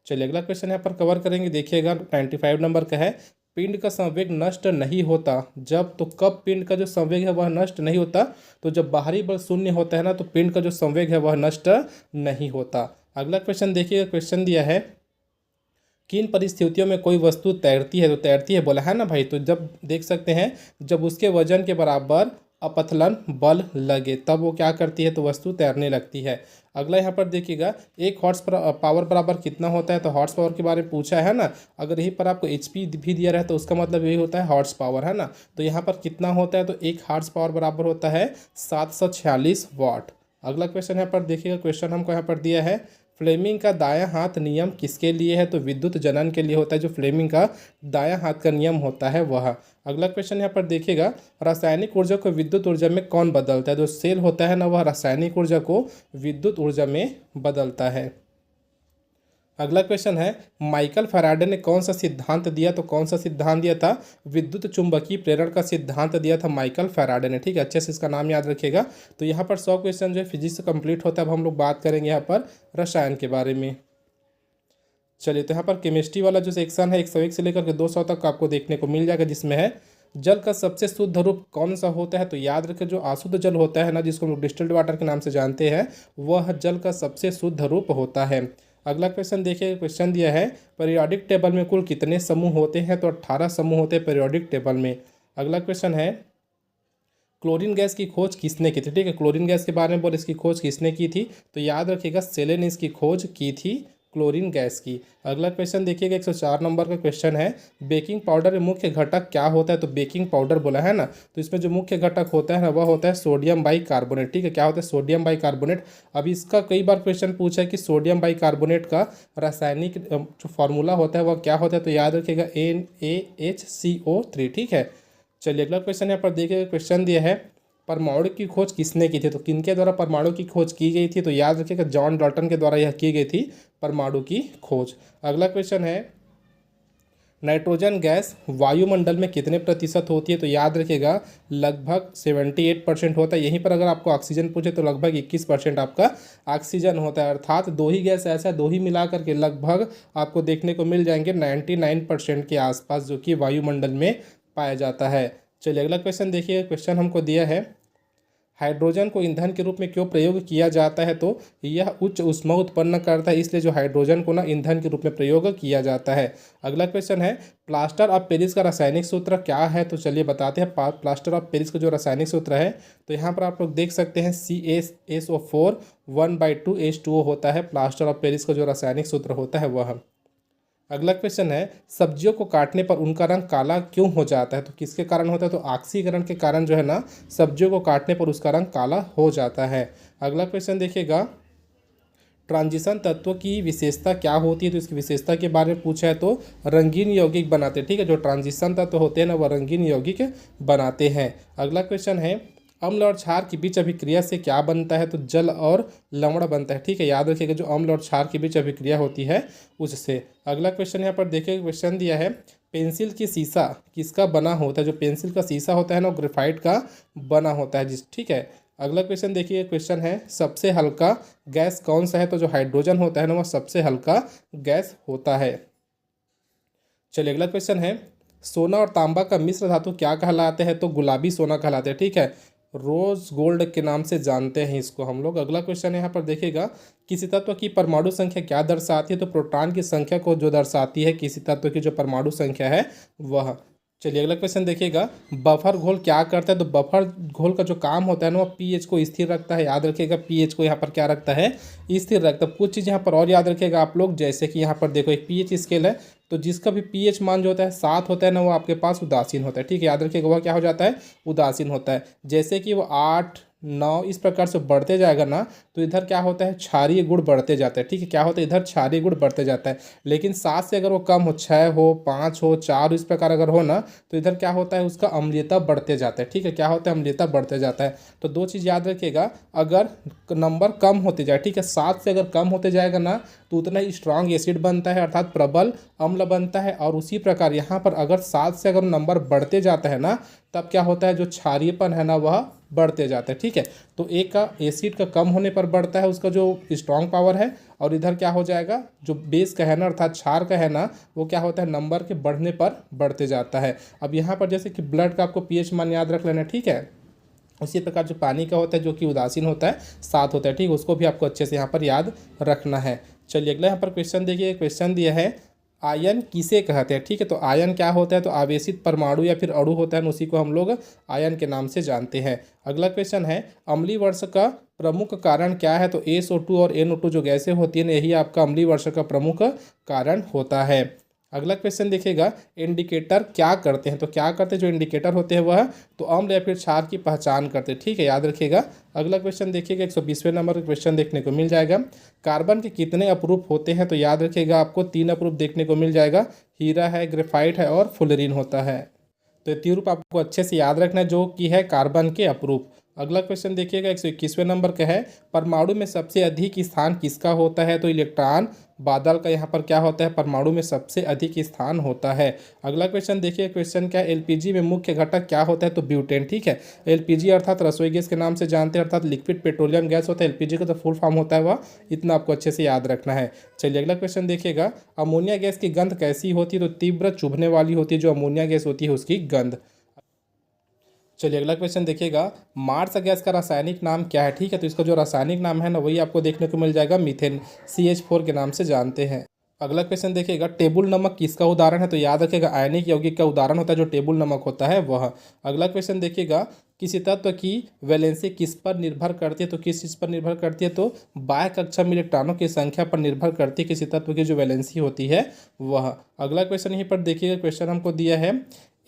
चलिए अगला क्वेश्चन यहाँ पर कवर करेंगे, देखिएगा 95 नंबर का है पिंड का संवेग नष्ट नहीं होता जब। तो कब पिंड का जो संवेग है वह नष्ट नहीं होता। तो जब बाहरी बल शून्य होता है ना तो पिंड का जो संवेग है वह नष्ट नहीं होता। अगला क्वेश्चन देखिएगा, क्वेश्चन दिया है किन परिस्थितियों में कोई वस्तु तैरती है? तो तैरती है बोला है ना भाई। तो जब देख सकते हैं, जब उसके वजन के बराबर अपथलन बल लगे तब वो क्या करती है? तो वस्तु तैरने लगती है। अगला यहाँ पर देखिएगा, एक हॉर्स पावर बराबर कितना होता है? तो हॉर्स पावर के बारे में पूछा है ना। अगर यहीं पर आपको HP भी दिया रहे तो उसका मतलब यही होता है हॉर्स पावर, है ना। तो यहाँ पर कितना होता है? तो एक हॉर्स पावर बराबर होता है 746 वाट। अगला क्वेश्चन यहाँ पर देखिएगा, क्वेश्चन हमको यहाँ पर दिया है, फ्लेमिंग का दायां हाथ नियम किसके लिए है? तो विद्युत जनन के लिए होता है। जो फ्लेमिंग का दायां हाथ का नियम होता है वह। अगला क्वेश्चन यहाँ पर देखिएगा, रासायनिक ऊर्जा को विद्युत ऊर्जा में कौन बदलता है? जो सेल होता है ना, वह रासायनिक ऊर्जा को विद्युत ऊर्जा में बदलता है। अगला क्वेश्चन है, माइकल फैराडे ने कौन सा सिद्धांत दिया? तो कौन सा सिद्धांत दिया था? विद्युत चुंबकीय प्रेरण का सिद्धांत दिया था माइकल फैराडे ने। ठीक है, अच्छे से इसका नाम याद रखिएगा। तो यहाँ पर 100 क्वेश्चन जो है फिजिक्स से कंप्लीट होता है। अब हम लोग बात करेंगे यहाँ पर रसायन के बारे में। चलिए, तो यहाँ पर केमिस्ट्री वाला जो सेक्शन है 101 से लेकर के 200 तक आपको देखने को मिल जाएगा, जिसमें है जल का सबसे शुद्ध रूप कौन सा होता है? तो याद रखें, जो अशुद्ध जल होता है ना, जिसको हम लोग डिस्टिल्ड वाटर के नाम से जानते हैं, वह जल का सबसे शुद्ध रूप होता है। अगला क्वेश्चन देखिए, क्वेश्चन दिया है, पीरियोडिक टेबल में कुल कितने समूह होते हैं? तो 18 समूह होते हैं पीरियोडिक टेबल में। अगला क्वेश्चन है, क्लोरीन गैस की खोज किसने की थी? ठीक है, क्लोरीन गैस के बारे में बोले, इसकी खोज किसने की थी? तो याद रखिएगा, सेले ने इसकी खोज की थी क्लोरीन गैस की। अगला क्वेश्चन देखिएगा, 104 नंबर का क्वेश्चन है, बेकिंग पाउडर में मुख्य घटक क्या होता है? तो बेकिंग पाउडर बोला है ना, तो इसमें जो मुख्य घटक होता है ना, वह होता है सोडियम बाइकार्बोनेट। ठीक है, क्या होता है? Sodium bicarbonate. अब इसका कई बार क्वेश्चन पूछा है कि सोडियम बाइकार्बोनेट का रासायनिक जो फार्मूला होता है वह क्या होता है? तो याद रखिएगा NaHCO3। ठीक है, चलिए अगला क्वेश्चन यहाँ पर देखिएगा, क्वेश्चन दिया है, परमाणु की खोज किसने की थी? तो किनके द्वारा परमाणु की खोज की गई थी? तो याद रखिएगा, जॉन डाल्टन के द्वारा यह की गई थी परमाणु की खोज। अगला क्वेश्चन है, नाइट्रोजन गैस वायुमंडल में कितने प्रतिशत होती है? तो याद रखिएगा, लगभग 78% होता है। यहीं पर अगर आपको ऑक्सीजन पूछे तो लगभग 21% आपका ऑक्सीजन होता है। अर्थात दो ही गैस ऐसा, दो ही मिला करके लगभग आपको देखने को मिल जाएंगे 99% के आसपास, जो कि वायुमंडल में पाया जाता है। चलिए अगला क्वेश्चन देखिए, क्वेश्चन हमको दिया है, हाइड्रोजन को ईंधन के रूप में क्यों प्रयोग किया जाता है? तो यह उच्च ऊष्मा उत्पन्न करता है, इसलिए जो हाइड्रोजन को ना ईंधन के रूप में प्रयोग किया जाता है। अगला क्वेश्चन है, प्लास्टर ऑफ पेरिस का रासायनिक सूत्र क्या है? तो चलिए बताते हैं, प्लास्टर ऑफ पेरिस का जो रासायनिक सूत्र है, तो यहाँ पर आप लोग देख सकते हैं CaSO4 1/2H2O होता है। प्लास्टर ऑफ पेरिस का जो रासायनिक सूत्र होता है वह। अगला क्वेश्चन है, सब्जियों को काटने पर उनका रंग काला क्यों हो जाता है? तो किसके कारण होता है? तो ऑक्सीकरण के कारण जो है ना, सब्जियों को काटने पर उसका रंग काला हो जाता है। अगला क्वेश्चन देखिएगा, ट्रांजिशन तत्व की विशेषता क्या होती है? तो इसकी विशेषता के बारे में पूछा है, तो रंगीन यौगिक बनाते हैं। ठीक है, जो ट्रांजिशन तत्व होते हैं ना, वह रंगीन यौगिक बनाते हैं। अगला क्वेश्चन है, अम्ल और क्षार के बीच अभिक्रिया से क्या बनता है? तो जल और लवण बनता है। ठीक है, याद रखिएगा, जो अम्ल और क्षार के बीच अभिक्रिया होती है उससे। अगला क्वेश्चन यहाँ पर देखिए, क्वेश्चन दिया है, पेंसिल की शीशा किसका बना होता है? जो पेंसिल का शीशा होता है ना, ग्रेफाइट का बना होता है जिस। ठीक है, अगला क्वेश्चन देखिए, क्वेश्चन है, सबसे हल्का गैस कौन सा है? तो जो हाइड्रोजन होता है ना, वह सबसे हल्का गैस होता है। चलिए अगला क्वेश्चन है, सोना और तांबा का मिश्र धातु क्या कहलाते हैं? तो गुलाबी सोना कहलाते हैं। ठीक है, रोज गोल्ड के नाम से जानते हैं इसको हम लोग। अगला क्वेश्चन यहाँ पर देखिएगा, किसी तत्व की परमाणु संख्या क्या दर्शाती है? तो प्रोटॉन की संख्या को जो दर्शाती है किसी तत्व की जो परमाणु संख्या है वह। चलिए अगला क्वेश्चन देखिएगा, बफर घोल क्या करता है? तो बफर घोल का जो काम होता है ना, वो pH को स्थिर रखता है। याद रखिएगा, pH को यहाँ पर क्या रखता है? स्थिर रखता है। कुछ चीज़ यहाँ पर और याद रखिएगा आप लोग, जैसे कि यहाँ पर देखो एक pH स्केल है, तो जिसका भी pH मान जो होता है 7 होता है ना, वो आपके पास उदासीन होता है। ठीक है, याद रखिएगा, वह क्या हो जाता है? उदासीन होता है। जैसे कि वो 8, 9 इस प्रकार से बढ़ते जाएगा ना, तो इधर क्या होता है? क्षारीय गुण बढ़ते जाता है। ठीक है, क्या होता है? इधर क्षारीय गुण बढ़ते जाता है। लेकिन 7 से अगर वो कम हो, 6 हो, 5 हो, 4 इस प्रकार अगर हो ना, तो इधर क्या होता है? उसका अम्लीयता बढ़ते जाता है। ठीक है, क्या होता है? अम्लीयता बढ़ते जाता है। तो दो चीज़ याद रखिएगा, अगर नंबर कम होते जाए, ठीक है, 7 से अगर कम होते जाएगा ना, तो उतना ही स्ट्रांग एसिड बनता है, अर्थात प्रबल अम्ल बनता है। और उसी प्रकार यहाँ पर अगर 7 से अगर नंबर बढ़ते जाता है ना, तब क्या होता है? जो क्षारीयपन है ना, वह बढ़ते जाता है। ठीक है, तो एक का एसिड का कम होने पर बढ़ता है उसका जो स्ट्रांग पावर है, और इधर क्या हो जाएगा? जो बेस का है ना, अर्थात क्षार का है ना, वो क्या होता है? नंबर के बढ़ने पर बढ़ते जाता है। अब यहाँ पर जैसे कि ब्लड का आपको pH मान याद रख लेना। ठीक है, उसी प्रकार जो पानी का होता है, जो कि उदासीन होता है, 7 होता है। ठीक, उसको भी आपको अच्छे से यहाँ पर याद रखना है। चलिए अगला यहाँ पर क्वेश्चन देखिए, क्वेश्चन दिया है, आयन किसे कहते हैं, ठीक है। तो आयन क्या होता है, तो आवेशित परमाणु या फिर अणु होता है, उसी को हम लोग आयन के नाम से जानते हैं। अगला क्वेश्चन है, अम्लीय वर्षा का प्रमुख कारण क्या है, तो SO2 और NO2 जो गैसें होती है ना, यही आपका अम्लीय वर्षा का प्रमुख कारण होता है। अगला क्वेश्चन देखिएगा, इंडिकेटर क्या करते हैं, तो क्या करते हैं जो इंडिकेटर होते हैं वह तो अम्ल या फिर क्षार की पहचान करते हैं, ठीक है, याद रखिएगा। अगला क्वेश्चन देखिएगा, 120वें नंबर का क्वेश्चन देखने को मिल जाएगा। कार्बन के कितने अपरूप होते हैं, तो याद रखिएगा आपको 3 अपरूप देखने को मिल जाएगा, हीरा है, ग्रेफाइट है और फुलरीन होता है। तो ये 3 रूप आपको अच्छे से याद रखना है जो कि है कार्बन के अपरूप। अगला क्वेश्चन देखिएगा, 121वें नंबर का है, परमाणु में सबसे अधिक स्थान किसका होता है, तो इलेक्ट्रॉन बादल का यहाँ पर क्या होता है, परमाणु में सबसे अधिक स्थान होता है। अगला क्वेश्चन देखिए, क्वेश्चन क्या है, LPG में मुख्य घटक क्या होता है, तो ब्यूटेन, ठीक है। LPG अर्थात रसोई गैस के नाम से जानते हैं, अर्थात लिक्विड पेट्रोलियम गैस होता है। LPG का तो फुल फॉर्म होता है वह, इतना आपको अच्छे से याद रखना है। चलिए अगला क्वेश्चन देखिएगा, अमोनिया गैस की गंध कैसी होती है, तो तीव्र चुभने वाली होती है, जो अमोनिया गैस होती है उसकी गंध। चलिए अगला क्वेश्चन देखिएगा, मार्स गैस का रासायनिक नाम क्या है, ठीक है। तो इसका जो रासायनिक नाम है ना वही आपको देखने को मिल जाएगा, मीथेन, CH4 के नाम से जानते हैं। अगला क्वेश्चन देखिएगा, टेबुल नमक किसका उदाहरण है, तो याद रखिएगा आयनिक यौगिक का उदाहरण होता है जो टेबुल नमक होता है वह। अगला क्वेश्चन देखिएगा, किसी तत्व की वैलेंसी किस पर निर्भर करती है, तो किस चीज़ पर निर्भर करती है, तो बाह्य कक्षा में इलेक्ट्रॉनों की संख्या पर निर्भर करती है किसी तत्व की जो वैलेंसी होती है वह। अगला क्वेश्चन यहीं पर देखिएगा, क्वेश्चन हमको दिया है,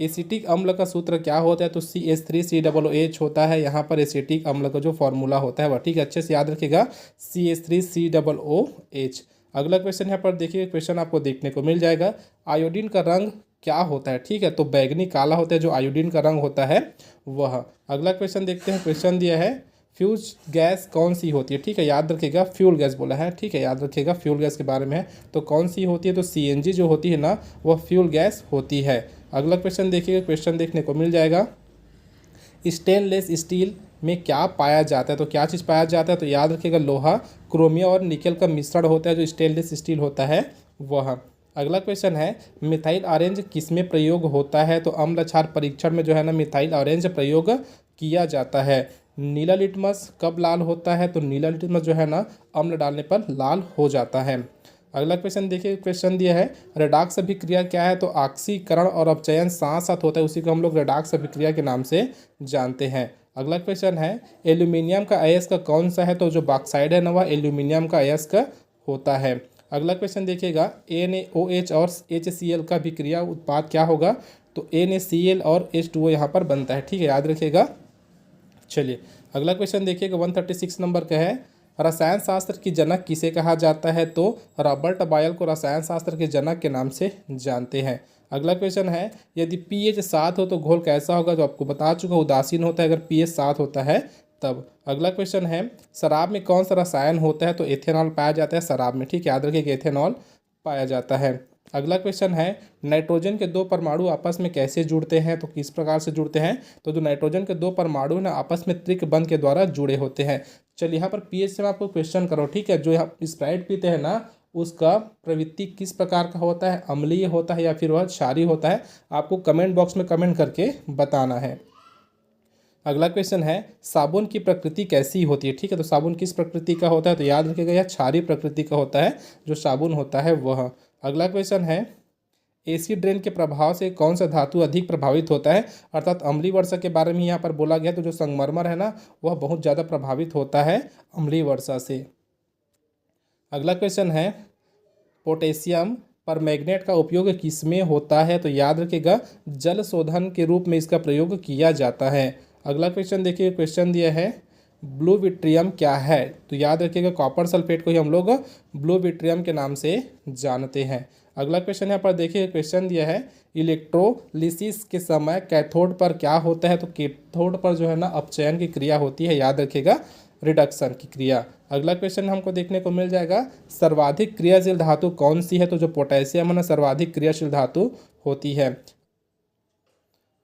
एसिटिक अम्ल का सूत्र क्या होता है, तो CH3COOH होता है। यहाँ पर एसिटिक अम्ल का जो फॉर्मूला होता है वह, ठीक है, अच्छे से याद रखिएगा, CH3COOH। अगला क्वेश्चन यहाँ पर देखिए, क्वेश्चन आपको देखने को मिल जाएगा, आयोडीन का रंग क्या होता है, ठीक है। तो बैगनी काला होता है जो आयोडीन का रंग होता है वह। अगला क्वेश्चन देखते हैं, क्वेश्चन दिया है, फ्यूज गैस कौन सी होती है, ठीक है, याद रखिएगा फ्यूल गैस बोला है, ठीक है, याद रखिएगा फ्यूल गैस के बारे में है। तो कौन सी होती है, तो CNG जो होती है ना वह फ्यूल गैस होती है। अगला क्वेश्चन देखिएगा, क्वेश्चन देखने को मिल जाएगा, स्टेनलेस स्टील में क्या पाया जाता है, तो क्या चीज़ पाया जाता है, तो याद रखिएगा लोहा, क्रोमियम और निकल का मिश्रण होता है जो स्टेनलेस स्टील होता है वह। अगला क्वेश्चन है, मिथाइल ऑरेंज किस में प्रयोग होता है, तो अम्ल क्षार परीक्षण में जो है ना मिथाइल ऑरेंज प्रयोग किया जाता है। नीला लिटमस कब लाल होता है, तो नीला लिटमस जो है ना अम्ल डालने पर लाल हो जाता है। अगला क्वेश्चन देखिए, क्वेश्चन दिया है, रेडॉक्स अभिक्रिया क्या है, तो ऑक्सीकरण और अपचयन साथ साथ होता है, उसी को हम लोग रेडॉक्स अभिक्रिया के नाम से जानते हैं। अगला क्वेश्चन है, एल्यूमिनियम का अयस्क कौन सा है, तो जो बॉक्साइड है ना वह एल्यूमिनियम का अयस्क होता है। अगला क्वेश्चन देखिएगा, NaOH और HCl का अभिक्रिया उत्पाद क्या होगा, तो NaCl और H2O यहाँ पर बनता है, ठीक है, याद रखिएगा। चलिए अगला क्वेश्चन देखिएगा, 136 नंबर का है, रसायन शास्त्र की जनक किसे कहा जाता है, तो रॉबर्ट बॉयल को रसायन शास्त्र के जनक के नाम से जानते हैं। अगला क्वेश्चन है, यदि pH 7 हो तो घोल कैसा होगा, जो आपको बता चुका उदासीन होता है अगर pH 7 होता है तब। अगला क्वेश्चन है, शराब में कौन सा रसायन होता है, तो एथेनॉल पाया जाता है शराब में, ठीक है, याद रखिए एथेनॉल पाया जाता है। अगला क्वेश्चन है, नाइट्रोजन के 2 परमाणु आपस में कैसे जुड़ते हैं, तो किस प्रकार से जुड़ते हैं, तो जो नाइट्रोजन के 2 परमाणु ना आपस में त्रिक बंध के द्वारा जुड़े होते हैं। चलिए यहाँ पर pH से मैं आपको क्वेश्चन करो, ठीक है, जो यहाँ स्प्राइट पीते हैं ना उसका प्रवृत्ति किस प्रकार का होता है, अम्लीय होता है या फिर वह क्षारीय होता है, आपको कमेंट बॉक्स में कमेंट करके बताना है। अगला क्वेश्चन है, साबुन की प्रकृति कैसी होती है, ठीक है, तो साबुन किस प्रकृति का होता है, तो याद रखिएगा यह क्षारीय प्रकृति का होता है जो साबुन होता है वह। अगला क्वेश्चन है, एसिड रेन के प्रभाव से कौन सा धातु अधिक प्रभावित होता है, अर्थात अम्लीय वर्षा के बारे में यहाँ पर बोला गया, तो जो संगमरमर है ना वह बहुत ज़्यादा प्रभावित होता है अम्लीय वर्षा से। अगला क्वेश्चन है, पोटेशियम परमैंगनेट का उपयोग किस में होता है, तो याद रखिएगा जल शोधन के रूप में इसका प्रयोग किया जाता है। अगला क्वेश्चन देखिए, क्वेश्चन दिया है, ब्लू विट्रियम क्या है, तो याद रखिएगा कॉपर सल्फेट को ही हम लोग ब्लू विट्रियम के नाम से जानते हैं। अगला क्वेश्चन यहाँ पर देखिए, क्वेश्चन दिया है, इलेक्ट्रोलिसिस के समय कैथोड पर क्या होता है, तो कैथोड पर जो है ना अपचयन की क्रिया होती है, याद रखिएगा रिडक्शन की क्रिया। अगला क्वेश्चन हमको देखने को मिल जाएगा, सर्वाधिक क्रियाशील धातु कौन सी है, तो जो पोटेशियम है ना सर्वाधिक क्रियाशील धातु होती है।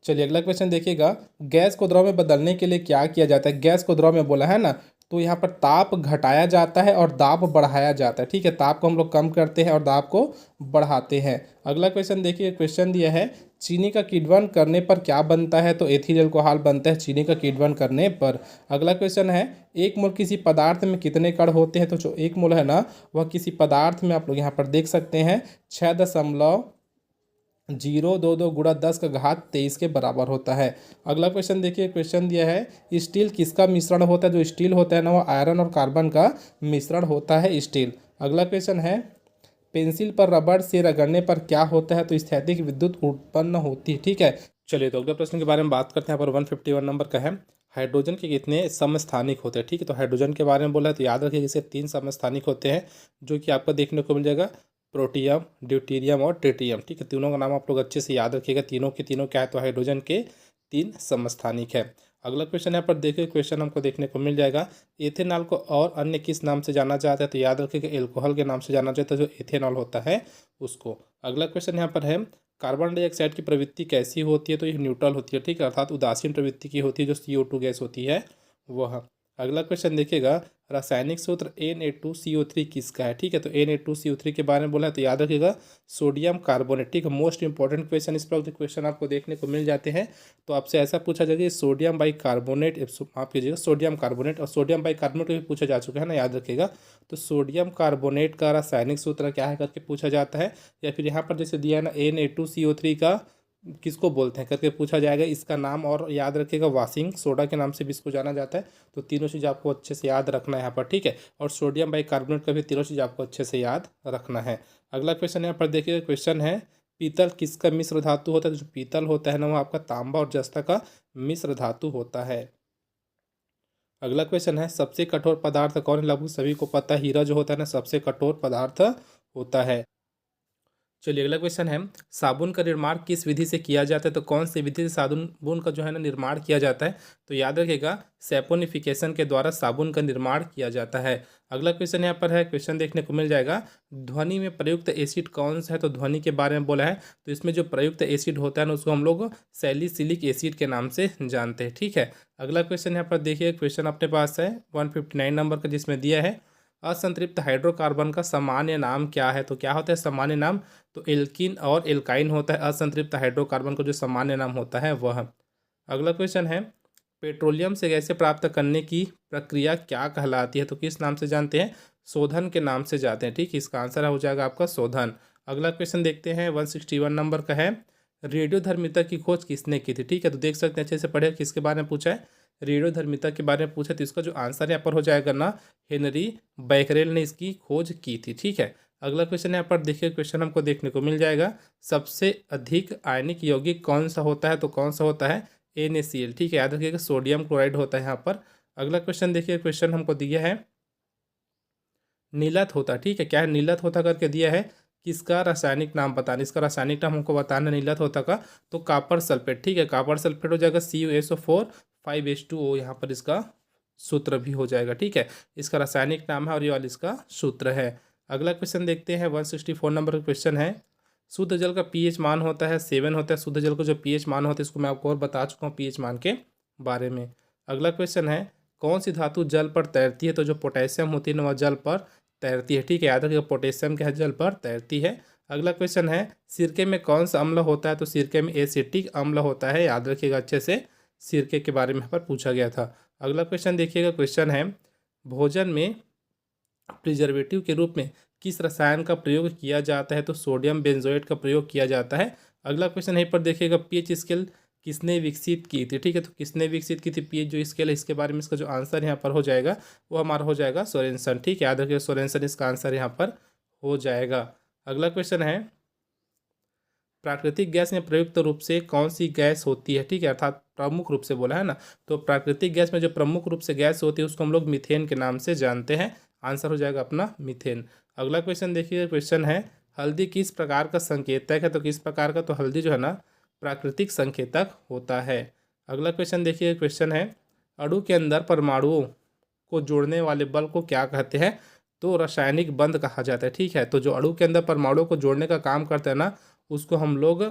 चलिए अगला क्वेश्चन देखिएगा, गैस को द्रव में बदलने के लिए क्या किया जाता है, गैस को द्रव में बोला है ना, तो यहाँ पर ताप घटाया जाता है और दाब बढ़ाया जाता है, ठीक है, ताप को हम लोग कम करते हैं और दाब को बढ़ाते हैं। अगला क्वेश्चन देखिए, क्वेश्चन दिया है, चीनी का किण्वन करने पर क्या बनता है? तो एथिल अल्कोहल बनता है चीनी का किण्वन करने पर। अगला क्वेश्चन है, एक मोल किसी पदार्थ में कितने कण होते हैं? तो जो एक मोल है ना, वह किसी पदार्थ में आप लोग यहाँ पर देख सकते हैं 6.022 गुणा 10 का घात 23 के बराबर होता है। अगला क्वेश्चन देखिए, क्वेश्चन दिया है, स्टील किसका मिश्रण होता है? जो स्टील होता है ना, वो आयरन और कार्बन का मिश्रण होता है स्टील। अगला क्वेश्चन है, पेंसिल पर रबड़ से रगड़ने पर क्या होता है? तो स्थैतिक विद्युत उत्पन्न होती है। ठीक है, चलिए तो अगले प्रश्न के बारे में बात करते हैं। यहाँ पर 151 नंबर का है, हाइड्रोजन के कितने समस्थानिक होते हैं? ठीक है, तो हाइड्रोजन के बारे में बोला है तो याद रखिए इसे 3 समस्थानिक होते हैं, जो कि आपको देखने को मिल जाएगा, प्रोटियम, ड्यूटेरियम और ट्रिटियम। ठीक है, तीनों का नाम आप लोग अच्छे से याद रखिएगा, तीनों के तीनों क्या है? तो हाइड्रोजन के 3 समस्थानिक है। अगला क्वेश्चन यहाँ पर देखिए, क्वेश्चन हमको देखने को मिल जाएगा, एथेनॉल को और अन्य किस नाम से जाना जाता है? तो याद रखिएगा एल्कोहल के नाम से जाना जाता है, जो एथेनॉल होता है उसको। अगला क्वेश्चन यहाँ पर है, कार्बन डाइऑक्साइड की प्रवृत्ति कैसी होती है? तो ये न्यूट्रल होती है। ठीक है, अर्थात उदासीन प्रवृत्ति की होती है, जो CO2 गैस होती है वह। अगला क्वेश्चन देखिएगा, रासायनिक सूत्र Na2CO3 किसका है? ठीक है, तो Na2CO3 के बारे में बोला है तो याद रखिएगा सोडियम कार्बोनेट। ठीक है, मोस्ट इंपॉर्टेंट क्वेश्चन, इस प्रकार के क्वेश्चन आपको देखने को मिल जाते हैं। तो आपसे ऐसा पूछा जाएगा सोडियम बाई कार्बोनेट, माफ कीजिएगा सोडियम कार्बोनेट, और सोडियम बाई कार्बोनेट भी पूछा जा चुका है ना, याद रखिएगा। तो सोडियम कार्बोनेट का रासायनिक सूत्र क्या है करके पूछा जाता है, या फिर यहाँ पर जैसे दिया है ना Na2CO3 का किसको बोलते हैं करके पूछा जाएगा, इसका नाम, और याद रखिएगा वाशिंग सोडा के नाम से भी इसको जाना जाता है। तो तीनों चीज़ आपको अच्छे से याद रखना है यहाँ पर। ठीक है, और सोडियम बाई कार्बोनेट का भी तीनों चीज़ आपको अच्छे से याद रखना है। अगला क्वेश्चन यहाँ पर देखिएगा, क्वेश्चन है, पीतल किसका मिश्र धातु होता है? तो जो पीतल होता है ना, वो आपका तांबा और जस्ता का मिश्र धातु होता है। अगला क्वेश्चन है, सबसे कठोर पदार्थ कौन है? लगभग सभी को पता है, हीरा जो होता है ना, सबसे कठोर पदार्थ होता है। चलिए अगला क्वेश्चन है, साबुन का निर्माण किस विधि से किया जाता है? तो कौन सी विधि से साबुन का जो है ना निर्माण किया जाता है? तो याद रखिएगा सैपोनिफिकेशन के द्वारा साबुन का निर्माण किया जाता है। अगला क्वेश्चन यहाँ पर है, क्वेश्चन देखने को मिल जाएगा, ध्वनि में प्रयुक्त एसिड कौन सा है? तो ध्वनि के बारे में बोला है, तो इसमें जो प्रयुक्त एसिड होता है ना, उसको हम लोग सैलिसिलिक एसिड के नाम से जानते हैं। ठीक है, अगला क्वेश्चन यहाँ पर देखिए, क्वेश्चन अपने पास है 159 नंबर का, जिसमें दिया है, असंतृप्त हाइड्रोकार्बन का सामान्य नाम क्या है? तो क्या होता है सामान्य नाम? तो एल्किन और एल्काइन होता है असंतृप्त हाइड्रोकार्बन का जो सामान्य नाम होता है वह। अगला क्वेश्चन है, पेट्रोलियम से गैसें प्राप्त करने की प्रक्रिया क्या कहलाती है? तो किस नाम से जानते हैं? शोधन के नाम से जाते हैं। ठीक, इसका आंसर हो जाएगा आपका शोधन। अगला क्वेश्चन देखते हैं 161 नंबर का है, रेडियोधर्मिता की खोज किसने की थी? ठीक है, तो देख सकते हैं अच्छे से पढ़े, किसके बारे में पूछा है? रेडियोधर्मिता के बारे में पूछा, तो इसका जो आंसर यहाँ पर हो जाएगा ना, हेनरी बैकरेल ने इसकी खोज की थी। ठीक है, अगला क्वेश्चन यहाँ पर देखिए, क्वेश्चन हमको देखने को मिल जाएगा, सबसे अधिक आयनिक यौगिक कौन सा होता है? तो कौन सा होता है? NaCl। ठीक है, याद रखिएगा सोडियम क्लोराइड होता है यहाँ पर। अगला क्वेश्चन देखिए, क्वेश्चन हमको दिया है, नीलत होता। ठीक है, क्या है? नीलत होता करके दिया है, किसका रासायनिक नाम बताना, इसका रासायनिक नाम हमको बताना नीलत होता का। तो कापर सल्फेट। ठीक है, कापर सल्फेट हो जाएगा CuSO4 5H2O, यहाँ पर इसका सूत्र भी हो जाएगा। ठीक है, इसका रासायनिक नाम है और ये वाला इसका सूत्र है। अगला क्वेश्चन देखते हैं 164 नंबर का क्वेश्चन है, शुद्ध जल का pH मान होता है 7 होता है। शुद्ध जल का जो pH मान होता है इसको मैं आपको और बता चुका हूँ pH मान के बारे में। अगला क्वेश्चन है, कौन सी धातु जल पर तैरती है? तो जो पोटेशियम होती है ना, वह जल पर तैरती है। ठीक है, याद रखिएगा पोटेशियम क्या है? जल पर तैरती है। अगला क्वेश्चन है, सिरके में कौन सा अम्ल होता है? तो सिरके में एसिटिक अम्ल होता है, याद रखिएगा अच्छे से, सिरके के बारे में यहाँ पर पूछा गया था। अगला क्वेश्चन देखिएगा, क्वेश्चन है, भोजन में प्रिजर्वेटिव के रूप में किस रसायन का प्रयोग किया जाता है? तो सोडियम बेंजोएट का प्रयोग किया जाता है। अगला क्वेश्चन यहीं पर देखिएगा, पीएच स्केल किसने विकसित की थी? ठीक है, तो किसने विकसित की थी पीएच जो स्केल है, इसके बारे में इसका जो आंसर यहाँ पर हो जाएगा वो हमारा हो जाएगा सोरेनसन। ठीक है, याद रखिए सोरेनसन इसका आंसर यहाँ पर हो जाएगा। अगला क्वेश्चन है, प्राकृतिक गैस में प्रयुक्त रूप से कौन सी गैस होती है? ठीक है, अर्थात प्रमुख रूप से बोला है ना, तो प्राकृतिक गैस में जो प्रमुख रूप से गैस होती है उसको हम लोग मीथेन के नाम से जानते हैं। आंसर हो जाएगा अपना मीथेन। अगला क्वेश्चन देखिए, क्वेश्चन है, हल्दी किस प्रकार का संकेतक है? तो किस प्रकार का? तो हल्दी जो है ना प्राकृतिक संकेतक होता है। अगला क्वेश्चन देखिए, क्वेश्चन है, अणु के अंदर परमाणुओं को जोड़ने वाले बल को क्या कहते हैं? तो रासायनिक बंध कहा जाता है। ठीक है, तो जो अणु के अंदर परमाणुओं को जोड़ने का काम करता है ना, उसको हम लोग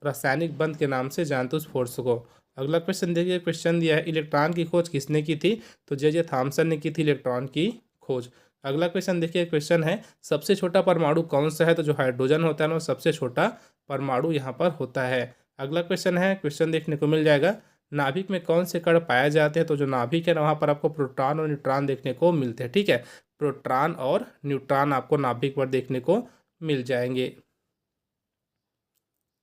रासायनिक बंध के नाम से जानते हैं उस फोर्स को। अगला क्वेश्चन देखिए, क्वेश्चन दिया है, इलेक्ट्रॉन की खोज किसने की थी? तो जे थॉमसन ने की थी इलेक्ट्रॉन की खोज। अगला क्वेश्चन देखिए, क्वेश्चन है, सबसे छोटा परमाणु कौन सा है? तो जो हाइड्रोजन होता है ना, वो सबसे छोटा परमाणु यहाँ पर होता है। अगला क्वेश्चन है, क्वेश्चन देखने को मिल जाएगा, नाभिक में कौन से कण पाए जाते हैं? तो जो नाभिक है ना वहाँ पर आपको प्रोटॉन और न्यूट्रॉन देखने को मिलते हैं। ठीक है, प्रोटॉन और न्यूट्रॉन आपको नाभिक पर देखने को मिल जाएंगे।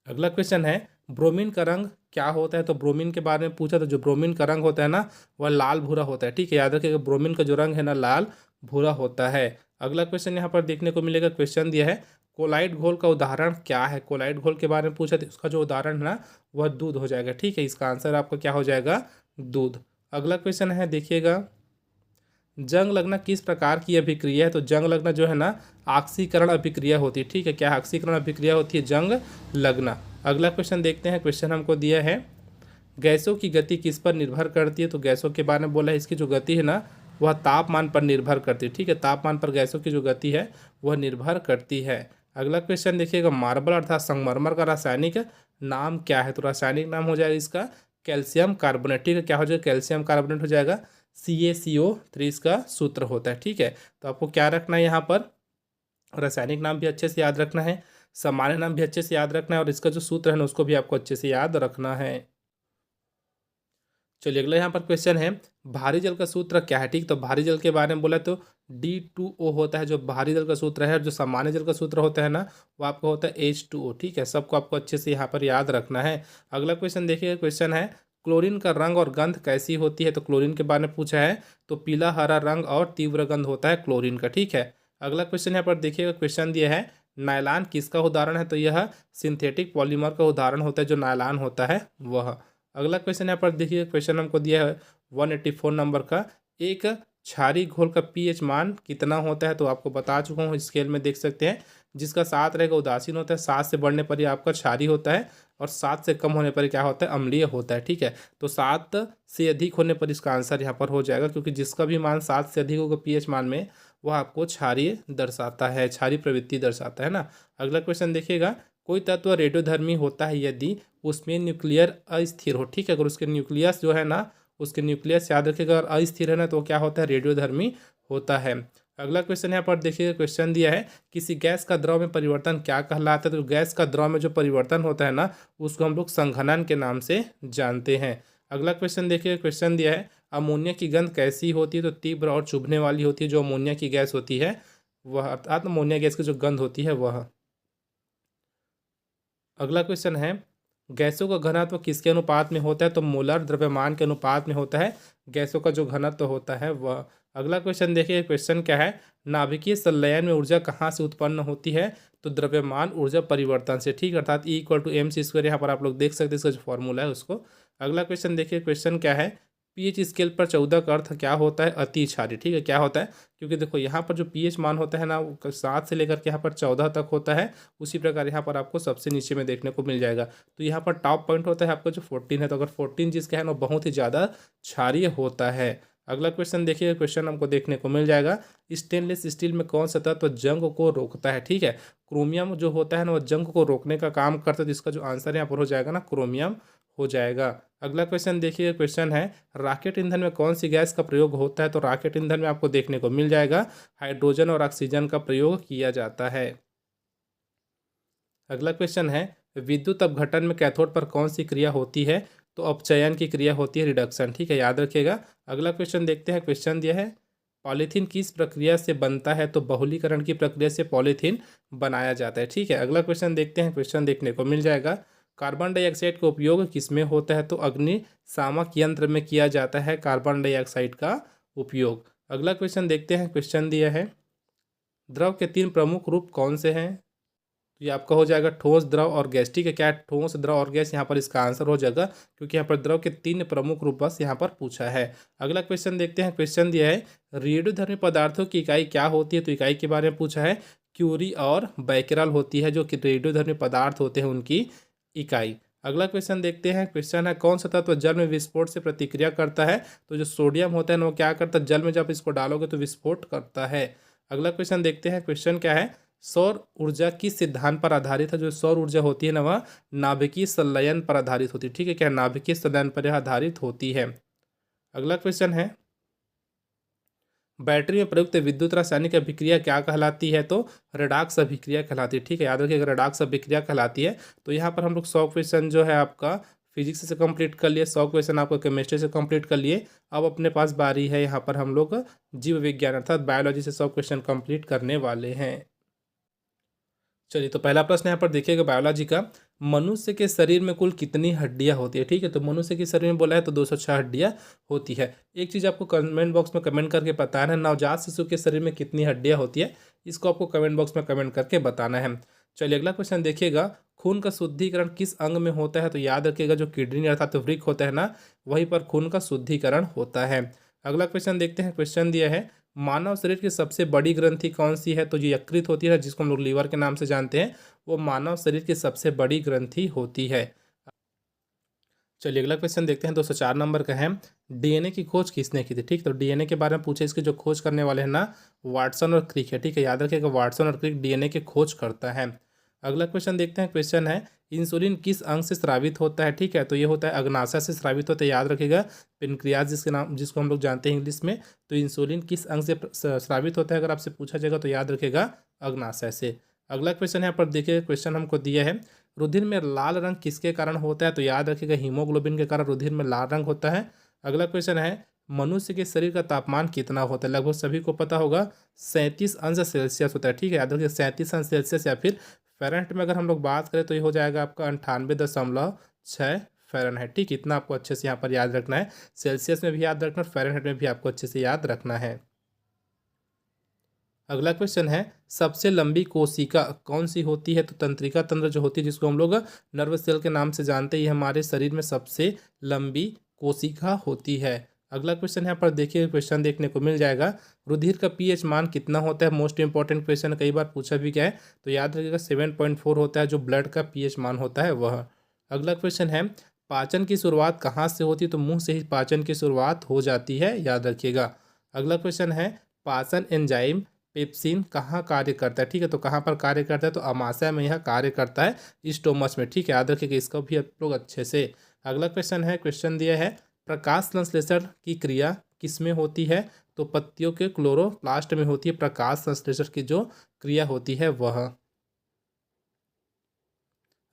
अगला क्वेश्चन है, ब्रोमीन का रंग क्या होता है? तो ब्रोमीन के बारे में पूछा, तो जो ब्रोमीन का रंग होता है ना वह लाल भूरा होता है। ठीक है, याद रखिएगा ब्रोमीन का जो रंग है ना लाल भूरा होता है। अगला क्वेश्चन यहाँ पर देखने को मिलेगा, क्वेश्चन दिया है, कोलाइड घोल का उदाहरण क्या है? कोलाइड घोल के बारे में पूछा, तो उसका जो उदाहरण है ना वह दूध हो जाएगा। ठीक है, इसका आंसर आपका क्या हो जाएगा? दूध। अगला क्वेश्चन है, देखिएगा, जंग लगना किस प्रकार की अभिक्रिया है? तो जंग लगना जो है ना ऑक्सीकरण अभिक्रिया होती है। ठीक है, क्या ऑक्सीकरण अभिक्रिया होती है? जंग लगना। अगला क्वेश्चन देखते हैं, क्वेश्चन हमको दिया है, गैसों की गति किस पर निर्भर करती है? तो गैसों के बारे में बोला है, इसकी जो गति है ना वह तापमान पर निर्भर करती है। ठीक है, तापमान पर गैसों की जो गति है वह निर्भर करती है। अगला क्वेश्चन देखिएगा, मार्बल अर्थात संगमरमर का रासायनिक नाम क्या है? तो रासायनिक नाम हो जाएगा इसका कैल्शियम कार्बोनेट। ठीक है, क्या हो जाएगा? कैल्शियम कार्बोनेट हो जाएगा। CaCO3 इसका सूत्र होता है। ठीक है, तो आपको क्या रखना है यहाँ पर? रासायनिक नाम भी अच्छे से याद रखना है, सामान्य नाम भी अच्छे से याद रखना है, और इसका जो सूत्र है ना उसको भी आपको अच्छे से याद रखना है। चलिए अगला यहाँ पर क्वेश्चन है, भारी जल का सूत्र क्या है? ठीक, तो भारी जल के बारे में बोला तो D2O होता है जो भारी जल का सूत्र है, और जो सामान्य जल का सूत्र होता है ना वो आपका होता है H2O। ठीक है, सबको आपको अच्छे से यहाँ पर याद रखना है। अगला क्वेश्चन देखिए, क्वेश्चन है, क्लोरीन का रंग और गंध कैसी होती है? तो क्लोरीन के बारे में पूछा है, तो पीला हरा रंग और तीव्र गंध होता है क्लोरीन का। ठीक है, अगला क्वेश्चन यहाँ पर देखिएगा, क्वेश्चन दिया है, नायलॉन किसका उदाहरण है? तो यह सिंथेटिक पॉलीमर का उदाहरण होता है जो नायलॉन होता है वह। अगला क्वेश्चन यहाँ पर देखिए, क्वेश्चन हमको दिया है 184 नंबर का, एक क्षारीय घोल का पीएच मान कितना होता है? तो आपको बता चुका हूँ, स्केल में देख सकते हैं, जिसका 7 रहेगा उदासीन होता है, 7 से बढ़ने पर ही आपका क्षारीय होता है, और 7 से कम होने पर क्या होता है? अम्लीय होता है। ठीक है, तो 7 से अधिक होने पर इसका आंसर यहाँ पर हो जाएगा, क्योंकि जिसका भी मान 7 से अधिक होगा पीएच मान में वह आपको क्षारीय दर्शाता है, क्षारीय प्रवृत्ति दर्शाता है ना। अगला क्वेश्चन देखिएगा, कोई तत्व रेडियोधर्मी होता है यदि उसमें न्यूक्लियर अस्थिर हो। ठीक है, अगर उसके न्यूक्लियस जो है ना, उसके न्यूक्लियस याद रखिएगा, अगर अस्थिर है ना तो क्या होता है? रेडियोधर्मी होता है। अगला क्वेश्चन यहाँ पर देखिएगा, क्वेश्चन दिया है, किसी गैस का द्रव में परिवर्तन क्या कहलाता है? तो गैस का द्रव में जो परिवर्तन होता है ना उसको हम लोग संघनन के नाम से जानते हैं। अगला क्वेश्चन देखिए, क्वेश्चन दिया है, अमोनिया की गंध कैसी होती है? तो तीव्र और चुभने वाली होती है। जो अमोनिया की गैस होती है वह, अर्थात अमोनिया गैस की जो गंध होती है वह। अगला क्वेश्चन है, गैसों का घनत्व किसके अनुपात में होता है? तो मोलर द्रव्यमान के अनुपात में होता है गैसों का जो घनत्व होता है वह। अगला क्वेश्चन देखिए, क्वेश्चन क्या है, नाभिकीय संलयन में ऊर्जा कहाँ से उत्पन्न होती है? तो द्रव्यमान ऊर्जा परिवर्तन से। ठीक, अर्थात E = mc²। यहाँ पर आप लोग देख सकते हैं इसका जो फॉर्मूला है उसको। अगला क्वेश्चन देखिए, क्वेश्चन क्या है, पीएच स्केल पर 14 का अर्थ क्या होता है? अति क्षारीय। ठीक है, क्या होता है? क्योंकि देखो यहाँ पर जो पीएच मान होता है ना वो 7 से लेकर के यहाँ पर 14 तक होता है। उसी प्रकार यहाँ पर आपको सबसे नीचे में देखने को मिल जाएगा। तो यहाँ पर टॉप पॉइंट होता है आपका जो 14 है, तो अगर 14 जिसका है ना बहुत ही ज़्यादा क्षारीय होता है। अगला क्वेश्चन देखिए, क्वेश्चन हमको देखने को मिल जाएगा, स्टेनलेस स्टील में कौन सा तत्व जंग को रोकता है? ठीक है, क्रोमियम जो होता है ना वो जंग को रोकने का काम करता है, तो इसका जो आंसर यहाँ पर हो जाएगा ना क्रोमियम हो जाएगा। अगला क्वेश्चन देखिए, क्वेश्चन है, रॉकेट ईंधन में कौन सी गैस का प्रयोग होता है? तो रॉकेट ईंधन में आपको देखने को मिल जाएगा हाइड्रोजन और ऑक्सीजन का प्रयोग किया जाता है। अगला क्वेश्चन है, विद्युत अपघटन में कैथोड पर कौन सी क्रिया होती है? तो अपचयन की क्रिया होती है, रिडक्शन। ठीक है, याद रखिएगा। अगला क्वेश्चन देखते हैं, क्वेश्चन दिया है, पॉलीथीन किस प्रक्रिया से बनता है? तो बहुलीकरण की प्रक्रिया से पॉलीथीन बनाया जाता है। ठीक है, अगला क्वेश्चन देखते हैं, क्वेश्चन देखने को मिल जाएगा, कार्बन डाइऑक्साइड का उपयोग किस में होता है? तो अग्निशामक यंत्र में किया जाता है कार्बन डाइऑक्साइड का उपयोग। अगला क्वेश्चन देखते हैं, क्वेश्चन दिया है, द्रव के 3 प्रमुख रूप कौन से हैं? तो ये आपका हो जाएगा ठोस, द्रव और गैस। ठीक है, क्या ठोस, द्रव और गैस यहाँ पर इसका आंसर हो जाएगा, क्योंकि यहाँ पर द्रव के 3 प्रमुख रूप बस यहाँ पर पूछा है। अगला क्वेश्चन देखते हैं, क्वेश्चन दिया है, रेडियोधर्मी पदार्थों की इकाई क्या होती है? तो इकाई के बारे में पूछा है, क्यूरी और बैकेरल होती है जो कि रेडियोधर्मी पदार्थ होते हैं उनकी इकाई। अगला क्वेश्चन देखते हैं, क्वेश्चन है, कौन सा तत्व जल में विस्फोट से प्रतिक्रिया करता है? तो जो सोडियम होता है ना वो क्या करता है? जल में जब इसको डालोगे तो विस्फोट करता है। अगला क्वेश्चन देखते हैं, क्वेश्चन क्या है, सौर ऊर्जा किस सिद्धांत पर आधारित है? जो सौर ऊर्जा होती है ना वह नाभिकीय संलयन पर आधारित होती है। ठीक है, क्या नाभिकीय संलयन पर यह आधारित होती है। अगला क्वेश्चन है, बैटरी में प्रयुक्त विद्युत रासायनिक अभिक्रिया क्या कहलाती है? तो रेडॉक्स अभिक्रिया कहलाती है। ठीक है, याद रखिएगा रेडॉक्स अभिक्रिया कहलाती है। तो यहाँ पर हम लोग 100 क्वेश्चन जो है आपका फिजिक्स से कंप्लीट कर लिए, 100 क्वेश्चन आपका केमिस्ट्री से कंप्लीट कर लिए। अब अपने पास बारी है यहाँ पर हम लोग जीव विज्ञान अर्थात बायोलॉजी से 100 क्वेश्चन कंप्लीट करने वाले हैं। चलिए, तो पहला प्रश्न यहाँ पर देखिएगा बायोलॉजी का। मनुष्य के शरीर में कुल कितनी हड्डियां होती है? ठीक है, तो मनुष्य के शरीर में बोला है तो 206 हड्डियां होती है। एक चीज़ आपको कमेंट बॉक्स में कमेंट करके बताना है, नवजात शिशु के शरीर में कितनी हड्डियां होती है, इसको आपको कमेंट बॉक्स में कमेंट करके बताना है। चलिए अगला क्वेश्चन देखिएगा। खून का शुद्धिकरण किस अंग में होता है? तो याद रखिएगा जो किडनी अर्थात वृक्क होता है ना, वहीं पर खून का शुद्धिकरण होता है। अगला क्वेश्चन देखते हैं। क्वेश्चन दिया है मानव शरीर की सबसे बड़ी ग्रंथि कौन सी है? तो जो यकृत होती है जिसको हम लोग लीवर के नाम से जानते हैं, वो मानव शरीर की सबसे बड़ी ग्रंथि होती है। चलिए अगला क्वेश्चन देखते हैं। 204 नंबर का है। डीएनए की खोज किसने की थी? ठीक, तो डीएनए के बारे में पूछे, इसके जो खोज करने वाले हैं ना, वाटसन और क्रिक है। ठीक है, याद रखिएगा वाटसन और क्रिक डीएनए की खोज करता है। अगला क्वेश्चन देखते हैं। क्वेश्चन है इंसुलिन किस अंग से स्रावित होता है? ठीक है, तो ये होता है अग्नाशय से स्रावित होता है। याद रखिएगा पेनक्रियाज जिसको हम लोग जानते हैं इंग्लिश में। तो इंसुलिन किस अंग से स्रावित होता है अगर आपसे पूछा जाएगा तो याद रखिएगा अग्नाशय से। अगला क्वेश्चन यहाँ पर देखिए, क्वेश्चन हमको दिया है रुधिर में लाल रंग किसके कारण होता है? तो याद रखिएगा हीमोग्लोबिन के कारण रुधिर में लाल रंग होता है। अगला क्वेश्चन है मनुष्य के शरीर का तापमान कितना होता है? लगभग सभी को पता होगा 37 अंश सेल्सियस होता है। ठीक है, याद रखिए 37 अंश सेल्सियस, या फिर फ़ारेनहाइट में अगर हम लोग बात करें तो ये हो जाएगा आपका 98.6 फ़ारेनहाइट। ठीक, इतना आपको अच्छे से यहाँ पर याद रखना है। सेल्सियस में भी याद रखना और फ़ारेनहाइट में भी आपको अच्छे से याद रखना है। अगला क्वेश्चन है सबसे लंबी कोशिका कौन सी होती है? तो तंत्रिका तंत्र जो होती है जिसको हम लोग नर्व सेल के नाम से जानते हैं, ये हमारे शरीर में सबसे लंबी कोशिका होती है। अगला क्वेश्चन यहाँ पर देखिए, क्वेश्चन देखने को मिल जाएगा रुधिर का पीएच मान कितना होता है? मोस्ट इंपॉर्टेंट क्वेश्चन, कई बार पूछा भी गया है। तो याद रखिएगा 7.4 होता है जो ब्लड का पीएच मान होता है वह। अगला क्वेश्चन है पाचन की शुरुआत कहाँ से होती है? तो मुंह से ही पाचन की शुरुआत हो जाती है, याद रखिएगा। अगला क्वेश्चन है पाचन एंजाइम पेप्सिन कहाँ कार्य करता है? ठीक है, तो कहाँ पर कार्य करता है? तो अमाशय में यह कार्य करता है, स्टोमच में। ठीक है, याद रखिएगा इसको भी आप लोग अच्छे से। अगला क्वेश्चन है, क्वेश्चन दिया है प्रकाश संश्लेषण की क्रिया किस में होती है? तो पत्तियों के क्लोरोप्लास्ट में होती है प्रकाश संश्लेषण की जो क्रिया होती है वह।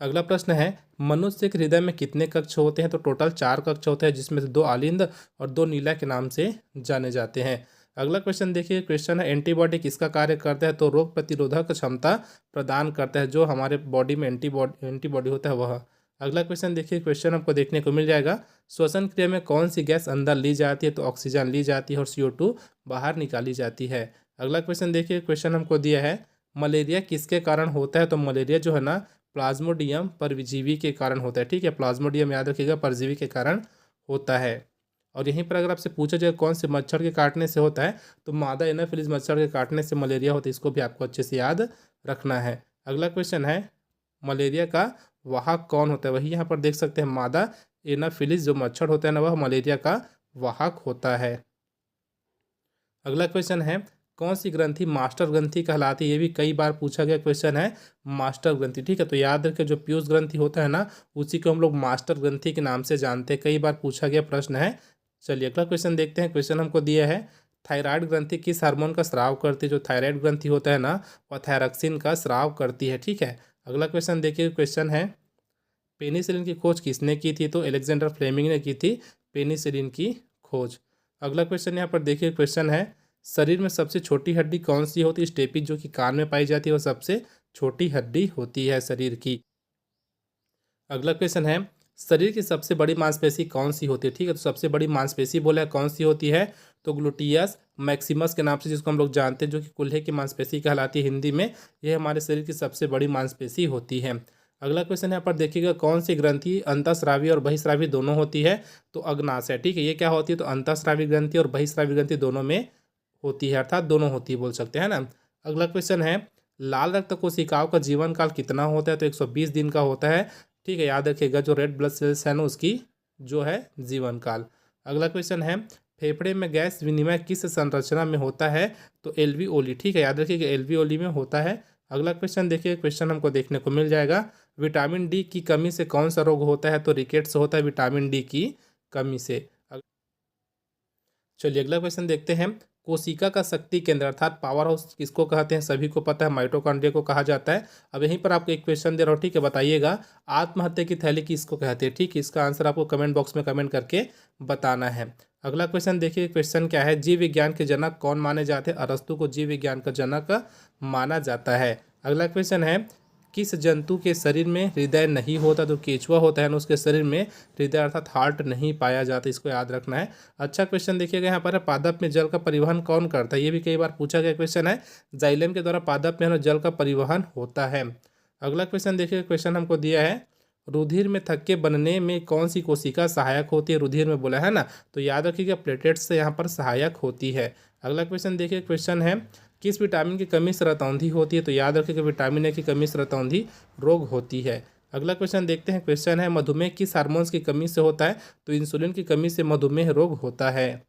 अगला प्रश्न है मनुष्य के हृदय में कितने कक्ष होते हैं? तो टोटल 4 कक्ष होते हैं, जिसमें से 2 आलिंद और 2 नीला के नाम से जाने जाते हैं। अगला क्वेश्चन देखिए, क्वेश्चन है एंटीबॉडी किसका कार्य करता है? तो रोग प्रतिरोधक क्षमता प्रदान करता है, जो हमारे बॉडी में एंटीबॉडी होता है वह। अगला क्वेश्चन देखिए, क्वेश्चन आपको देखने को मिल जाएगा श्वसन क्रिया में कौन सी गैस अंदर ली जाती है? तो ऑक्सीजन ली जाती है और CO2 बाहर निकाली जाती है। अगला क्वेश्चन देखिए, क्वेश्चन हमको दिया है मलेरिया किसके कारण होता है? तो मलेरिया जो है ना प्लाज्मोडियम परजीवी के कारण होता है। ठीक है, प्लाज्मोडियम याद रखिएगा परजीवी के कारण होता है। और यहीं पर अगर आपसे पूछा जाए कौन से मच्छर के काटने से होता है, तो मादा एनाफिलीज मच्छर के काटने से मलेरिया होता है, इसको भी आपको अच्छे से याद रखना है। अगला क्वेश्चन है मलेरिया का वाहक कौन होता है? वही यहाँ पर देख सकते हैं मादा एनाफिलीज जो मच्छर होता है ना, वह मलेरिया का वाहक होता है। अगला क्वेश्चन है कौन सी ग्रंथि मास्टर ग्रंथि कहलाती है? ये भी कई बार पूछा गया क्वेश्चन है, मास्टर ग्रंथि। ठीक है, तो याद रखें जो पीयूष ग्रंथि होता है ना, उसी को हम लोग मास्टर ग्रंथि के नाम से जानते हैं, कई बार पूछा गया प्रश्न है। चलिए अगला क्वेश्चन देखते हैं। क्वेश्चन हमको दिया है थायराइड ग्रंथि किस हार्मोन का स्राव करती है? जो थायराइड ग्रंथि होता है ना, वह थायरक्सिन का स्राव करती है। ठीक है, अगला क्वेश्चन देखिए, क्वेश्चन है पेनिसिलिन की खोज किसने की थी? तो अलेक्जेंडर फ्लेमिंग ने की थी पेनिसिलिन की खोज। अगला क्वेश्चन यहाँ पर देखिए, क्वेश्चन है शरीर में सबसे छोटी हड्डी कौन सी होती है? स्टेपिज जो कि कान में पाई जाती है, वो सबसे छोटी हड्डी होती है शरीर की। अगला क्वेश्चन है शरीर की सबसे बड़ी मांसपेशी कौन सी होती है? ठीक है, तो सबसे बड़ी मांसपेशी बोला है कौन सी होती है? तो ग्लूटियस मैक्सिमस के नाम से जिसको हम लोग जानते हैं, जो कि कुल्हे की मांसपेशी कहलाती है हिंदी में, यह हमारे शरीर की सबसे बड़ी मांसपेशी होती है। अगला क्वेश्चन यहाँ पर देखिएगा कौन सी ग्रंथि अंतःस्रावी और बहिस्रावी दोनों होती है? तो अग्नाशय। ठीक है, ये क्या होती है? तो अंतःस्रावी ग्रंथि और बहिस्रावी ग्रंथि दोनों में होती है, अर्थात दोनों होती है बोल सकते हैं ना। अगला क्वेश्चन है लाल रक्त कोशिकाओं का जीवन काल कितना होता है? तो 120 दिन का होता है। ठीक है, याद रखिएगा जो रेड ब्लड सेल्स है ना, उसकी जो है जीवन काल। अगला क्वेश्चन है फेफड़े में गैस विनिमय किस संरचना में होता है? तो एल्वियोली। ठीक है, याद रखिएगा एल्वियोली में होता है। अगला क्वेश्चन देखिए, क्वेश्चन हमको देखने को मिल जाएगा विटामिन डी की कमी से कौन सा रोग होता है? तो रिकेट्स होता है विटामिन डी की कमी से। चलिए अगला क्वेश्चन देखते हैं कोशिका का शक्ति केंद्र अर्थात पावर हाउस किसको कहते हैं, सभी को पता है, माइटोकॉन्ड्रिया को कहा जाता है। अब यहीं पर आपको एक क्वेश्चन दे रहा हूँ, ठीक है, बताइएगा आत्महत्या की थैली किसको कहते हैं। ठीक है, इसका आंसर आपको कमेंट बॉक्स में कमेंट करके बताना है। अगला क्वेश्चन देखिए, क्वेश्चन क्या है, जीव विज्ञान के जनक कौन माने जाते हैं। अरस्तु को जीव विज्ञान का जनक माना जाता है। अगला क्वेश्चन है, किस जंतु के शरीर में हृदय नहीं होता। तो केचुआ होता है ना, उसके शरीर में हृदय अर्थात हार्ट नहीं पाया जाता, इसको याद रखना है। अच्छा क्वेश्चन देखिएगा यहाँ पर है, पादप में जल का परिवहन कौन करता है। ये भी कई बार पूछा गया क्वेश्चन है। जाइलम के द्वारा पादप में जल का परिवहन होता है। अगला क्वेश्चन देखिएगा, क्वेश्चन हमको दिया है, रुधिर में थक्के बनने में कौन सी कोशिका सहायक होती है। रुधिर में बोला है ना, तो याद रखिएगा प्लेटलेट्स से यहाँ पर सहायक होती है। अगला क्वेश्चन देखिए, क्वेश्चन है, किस विटामिन की कमी से रतौंधी होती है। तो याद रखिएगा विटामिन ए की कमी से रतौंधी रोग होती है। अगला क्वेश्चन देखते हैं, क्वेश्चन है, मधुमेह किस हार्मोन्स की कमी से होता है। तो इंसुलिन की कमी से मधुमेह रोग होता है।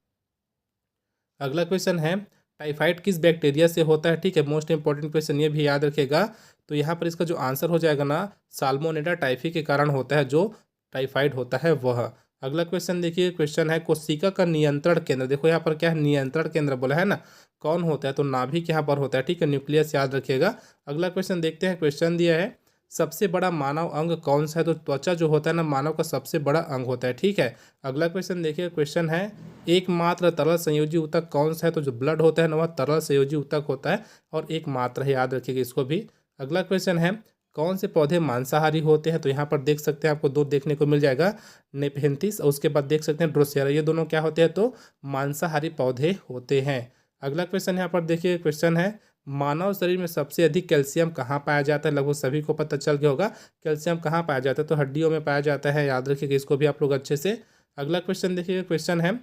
अगला क्वेश्चन है, टाइफाइड किस बैक्टीरिया से होता है। ठीक है, मोस्ट इंपॉर्टेंट क्वेश्चन ये भी याद रखेगा। तो यहाँ पर इसका जो आंसर हो जाएगा ना, साल्मोनेला टाइफी के कारण होता है जो टाइफाइड होता है वह। अगला क्वेश्चन देखिए, क्वेश्चन है, कोशिका का नियंत्रण केंद्र। देखो यहाँ पर क्या है, नियंत्रण केंद्र बोला है ना, कौन होता है। तो नाभिक यहाँ पर होता है। ठीक है, न्यूक्लियस याद रखिएगा। अगला क्वेश्चन देखते हैं, क्वेश्चन दिया है, सबसे बड़ा मानव अंग कौन सा है। तो त्वचा जो होता है ना, मानव का सबसे बड़ा अंग होता है। ठीक है, अगला क्वेश्चन देखिए, क्वेश्चन है, एकमात्र तरल संयोजी ऊतक कौन सा है। तो जो ब्लड होता है ना, वह तरल संयोजी ऊतक होता है और एकमात्र है, याद रखिएगा इसको भी। अगला क्वेश्चन है, कौन से पौधे मांसाहारी होते हैं। तो यहाँ पर देख सकते हैं, आपको दो देखने को मिल जाएगा, नेपेंथिस और उसके बाद देख सकते हैं ड्रोसेरा, ये दोनों क्या होते हैं, तो मांसाहारी पौधे होते हैं। अगला क्वेश्चन यहाँ पर देखिए, क्वेश्चन है, मानव शरीर में सबसे अधिक कैल्शियम कहाँ पाया जाता है। लगभग सभी को पता चल गया होगा कैल्शियम कहाँ पाया जाता है, तो हड्डियों में पाया जाता है, याद रखिएगा इसको भी आप लोग अच्छे से। अगला क्वेश्चन देखिएगा, क्वेश्चन है,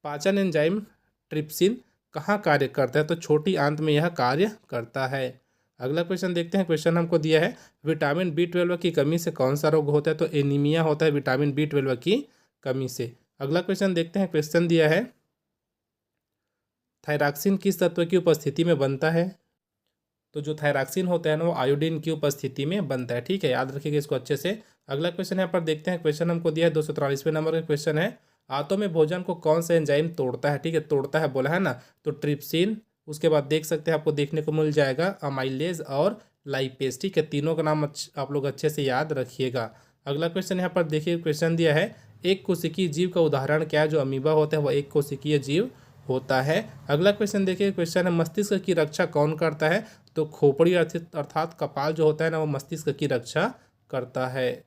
पाचन एंजाइम ट्रिप्सिन कहाँ कार्य करता है। तो छोटी आंत में यह कार्य करता है। अगला क्वेश्चन देखते हैं, क्वेश्चन हमको दिया है, विटामिन B12 की कमी से कौन सा रोग होता है। तो एनीमिया होता है विटामिन B12 की कमी से। अगला क्वेश्चन देखते हैं, क्वेश्चन दिया है, थायरॉक्सिन किस तत्व की उपस्थिति में बनता है। तो जो थायरॉक्सिन होता है ना, वो आयोडीन की उपस्थिति में बनता है। ठीक है, याद रखिएगा इसको अच्छे से। अगला क्वेश्चन यहाँ पर देखते हैं, क्वेश्चन हमको दिया है 243वें नंबर का क्वेश्चन है, आंतों में भोजन को कौन सा एंजाइम तोड़ता है। ठीक है, तोड़ता है बोला है ना, तो ट्रिप्सिन, उसके बाद देख सकते हैं आपको देखने को मिल जाएगा अमाइलेज और लाइपेज। ठीक है, तीनों का नाम आप लोग अच्छे से याद रखिएगा। अगला क्वेश्चन यहाँ पर देखिए, क्वेश्चन दिया है, एक कोशिकीय जीव का उदाहरण क्या है। जो अमीबा होता है वह एक कोशिकीय जीव होता है। अगला क्वेश्चन देखिए, क्वेश्चन है, मस्तिष्क की रक्षा कौन करता है। तो खोपड़ी अर्थात कपाल जो होता है ना, वो मस्तिष्क की रक्षा करता है।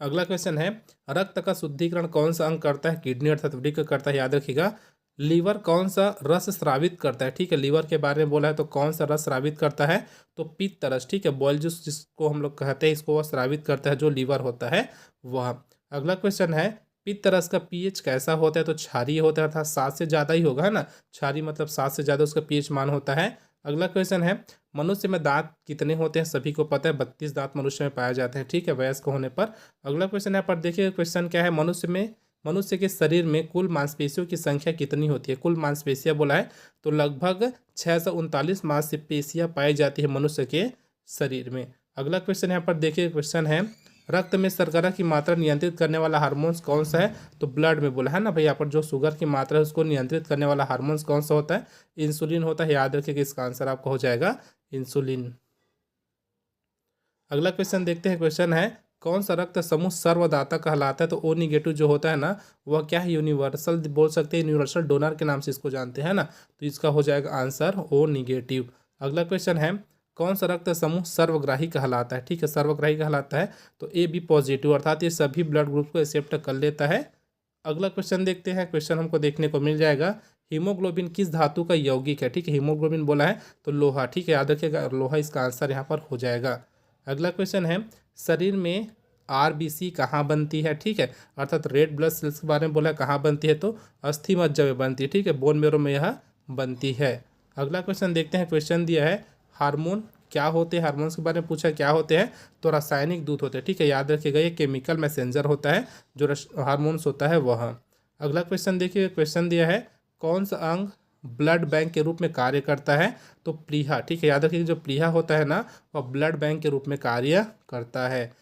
अगला क्वेश्चन है, रक्त का शुद्धिकरण कौन सा अंग करता है। किडनी अर्थात वृक्क करता है, याद रखिएगा। लीवर कौन सा रस स्रावित करता है। ठीक है, लीवर के बारे में बोला है, तो कौन सा रस स्रावित करता है। तो पित्त रस। ठीक है, बॉयल जूस जिसको हम लोग कहते हैं, इसको वह स्रावित करता है जो लीवर होता है वह। अगला क्वेश्चन है, पित्त रस का पीएच कैसा होता है। तो क्षारीय होता है, अर्थात 7 से ज़्यादा ही होगा, है ना, क्षारीय मतलब 7 से ज़्यादा उसका पीएच मान होता है। अगला क्वेश्चन है, मनुष्य में दांत कितने होते हैं। सभी को पता है 32 दांत मनुष्य में पाए जाते हैं। ठीक है, वयस्क होने पर। अगला क्वेश्चन यहाँ पर देखिए, क्वेश्चन क्या है, मनुष्य के शरीर में कुल मांसपेशियों की संख्या कितनी होती है। कुल मांसपेशियां बोला है, तो लगभग 639 मांसपेशियां पाई जाती है मनुष्य के शरीर में। अगला क्वेश्चन यहाँ पर देखिए, क्वेश्चन है, रक्त में शर्करा की मात्रा नियंत्रित करने वाला हार्मोन्स कौन सा है। तो ब्लड में बोला है ना भाई, यहाँ पर जो शुगर की मात्रा है उसको नियंत्रित करने वाला हार्मोन्स कौन सा होता है। इंसुलिन होता है, याद रखिएगा इसका आंसर आपका हो जाएगा इंसुलिन। अगला क्वेश्चन देखते हैं, क्वेश्चन है, कौन सा रक्त समूह सर्वदाता कहलाता है। तो ओ निगेटिव जो होता है ना, वह क्या है, यूनिवर्सल बोल सकते हैं, यूनिवर्सल डोनर के नाम से इसको जानते हैं ना, तो इसका हो जाएगा आंसर ओ निगेटिव। अगला क्वेश्चन है, कौन सा रक्त समूह सर्वग्राही कहलाता है। ठीक है, सर्वग्राही कहलाता है तो ए बी पॉजिटिव, अर्थात ये सभी ब्लड ग्रुप को एक्सेप्ट कर लेता है। अगला क्वेश्चन देखते हैं, क्वेश्चन हमको देखने को मिल जाएगा, हीमोग्लोबिन किस धातु का यौगिक है। ठीक है, हीमोग्लोबिन बोला है तो लोहा। ठीक है, याद रखिएगा लोहा इसका आंसर यहाँ पर हो जाएगा। अगला क्वेश्चन है, शरीर में आरबीसी कहाँ बनती है। ठीक है, अर्थात रेड ब्लड सेल्स के बारे में बोला है, कहाँ बनती है, तो अस्थि मज्जा में बनती है। ठीक है, बोन मेरो में यह बनती है। अगला क्वेश्चन देखते हैं, क्वेश्चन दिया है, हार्मोन क्या होते हैं। हार्मोन्स के बारे में पूछा क्या होते हैं, तो रासायनिक दूत होते हैं। ठीक है, याद रखिएगा ये केमिकल मैसेंजर होता है जो हार्मोन्स होता है वह। अगला क्वेश्चन देखिए, क्वेश्चन दिया है, कौन सा अंग ब्लड बैंक के रूप में कार्य करता है। तो प्लीहा। ठीक है, याद रखिए जो प्लीहा होता है ना, वह ब्लड बैंक के रूप में कार्य करता है।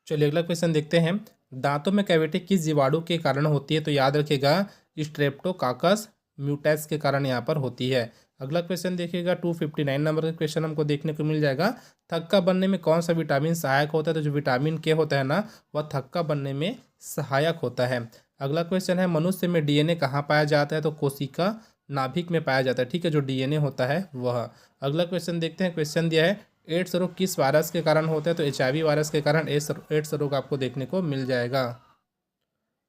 चलिए अगला क्वेश्चन देखते हैं, दांतों में कैविटी किस जीवाणु के कारण होती है। तो याद रखिएगा स्ट्रेप्टोकाकस म्यूटेक्स के कारण यहाँ पर होती है। अगला क्वेश्चन देखिएगा 259 नंबर का क्वेश्चन हमको देखने को मिल जाएगा। थक्का बनने में कौन सा विटामिन सहायक होता है? तो जो विटामिन के होता है ना, वह थक्का बनने में सहायक होता है। अगला क्वेश्चन है मनुष्य में डीएनए कहाँ पाया जाता है? तो कोशिका नाभिक में पाया जाता है, ठीक है, जो डीएनए होता है वह। अगला क्वेश्चन देखते हैं, क्वेश्चन दिया है एड्स रोग किस वायरस के कारण होता है? तो HIV वायरस के कारण एड्स रोग आपको देखने को मिल जाएगा।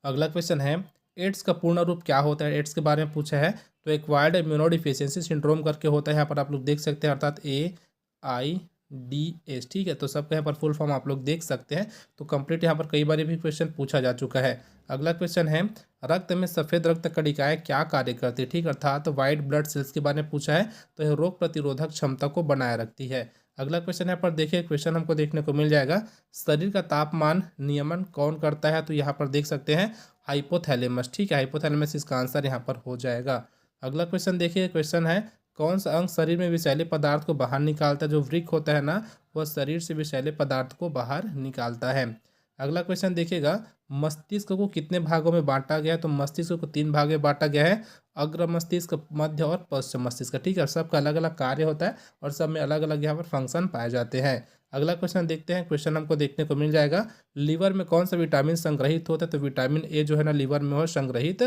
अगला क्वेश्चन है एड्स का पूर्ण रूप क्या होता है? एड्स के बारे में पूछा है, तो एक्वायर्ड इम्यूनोडिफिशियेंसी सिंड्रोम करके होता है, यहाँ पर आप लोग देख सकते हैं, अर्थात AIDS, ठीक है। तो सबका यहाँ पर फुल फॉर्म आप लोग देख सकते हैं। तो कंप्लीट यहाँ पर कई बार भी क्वेश्चन पूछा जा चुका है। अगला क्वेश्चन है रक्त में सफ़ेद रक्त कणिकाएं क्या कार्य करती है? ठीक, अर्थात वाइट ब्लड सेल्स के बारे में पूछा है, तो यह रोग प्रतिरोधक क्षमता को बनाए रखती है। अगला क्वेश्चन यहाँ पर देखिए, क्वेश्चन हमको देखने को मिल जाएगा शरीर का तापमान नियमन कौन करता है? तो यहाँ पर देख सकते हैं हाइपोथैलेमस, ठीक है, हाइपोथैलेमस इसका आंसर यहाँ पर हो जाएगा। अगला क्वेश्चन देखिए, क्वेश्चन है कौन सा अंग शरीर में विषैले पदार्थ को बाहर निकालता है? जो वृक्क होता है ना, वह शरीर से विषैले पदार्थ को बाहर निकालता है। अगला क्वेश्चन देखिएगा मस्तिष्क को कितने भागों में बांटा गया है? तो मस्तिष्क को 3 भाग में बांटा गया है, अग्र मस्तिष्क, मध्य और पश्चिम मस्तिष्क, ठीक है। सबका अलग अलग कार्य होता है और सब में अलग अलग यहाँ पर फंक्शन पाए जाते हैं। अगला क्वेश्चन देखते हैं, क्वेश्चन हमको देखने को मिल जाएगा लीवर में कौन सा विटामिन संग्रहित होता है? तो विटामिन ए जो है ना लीवर में वह संग्रहित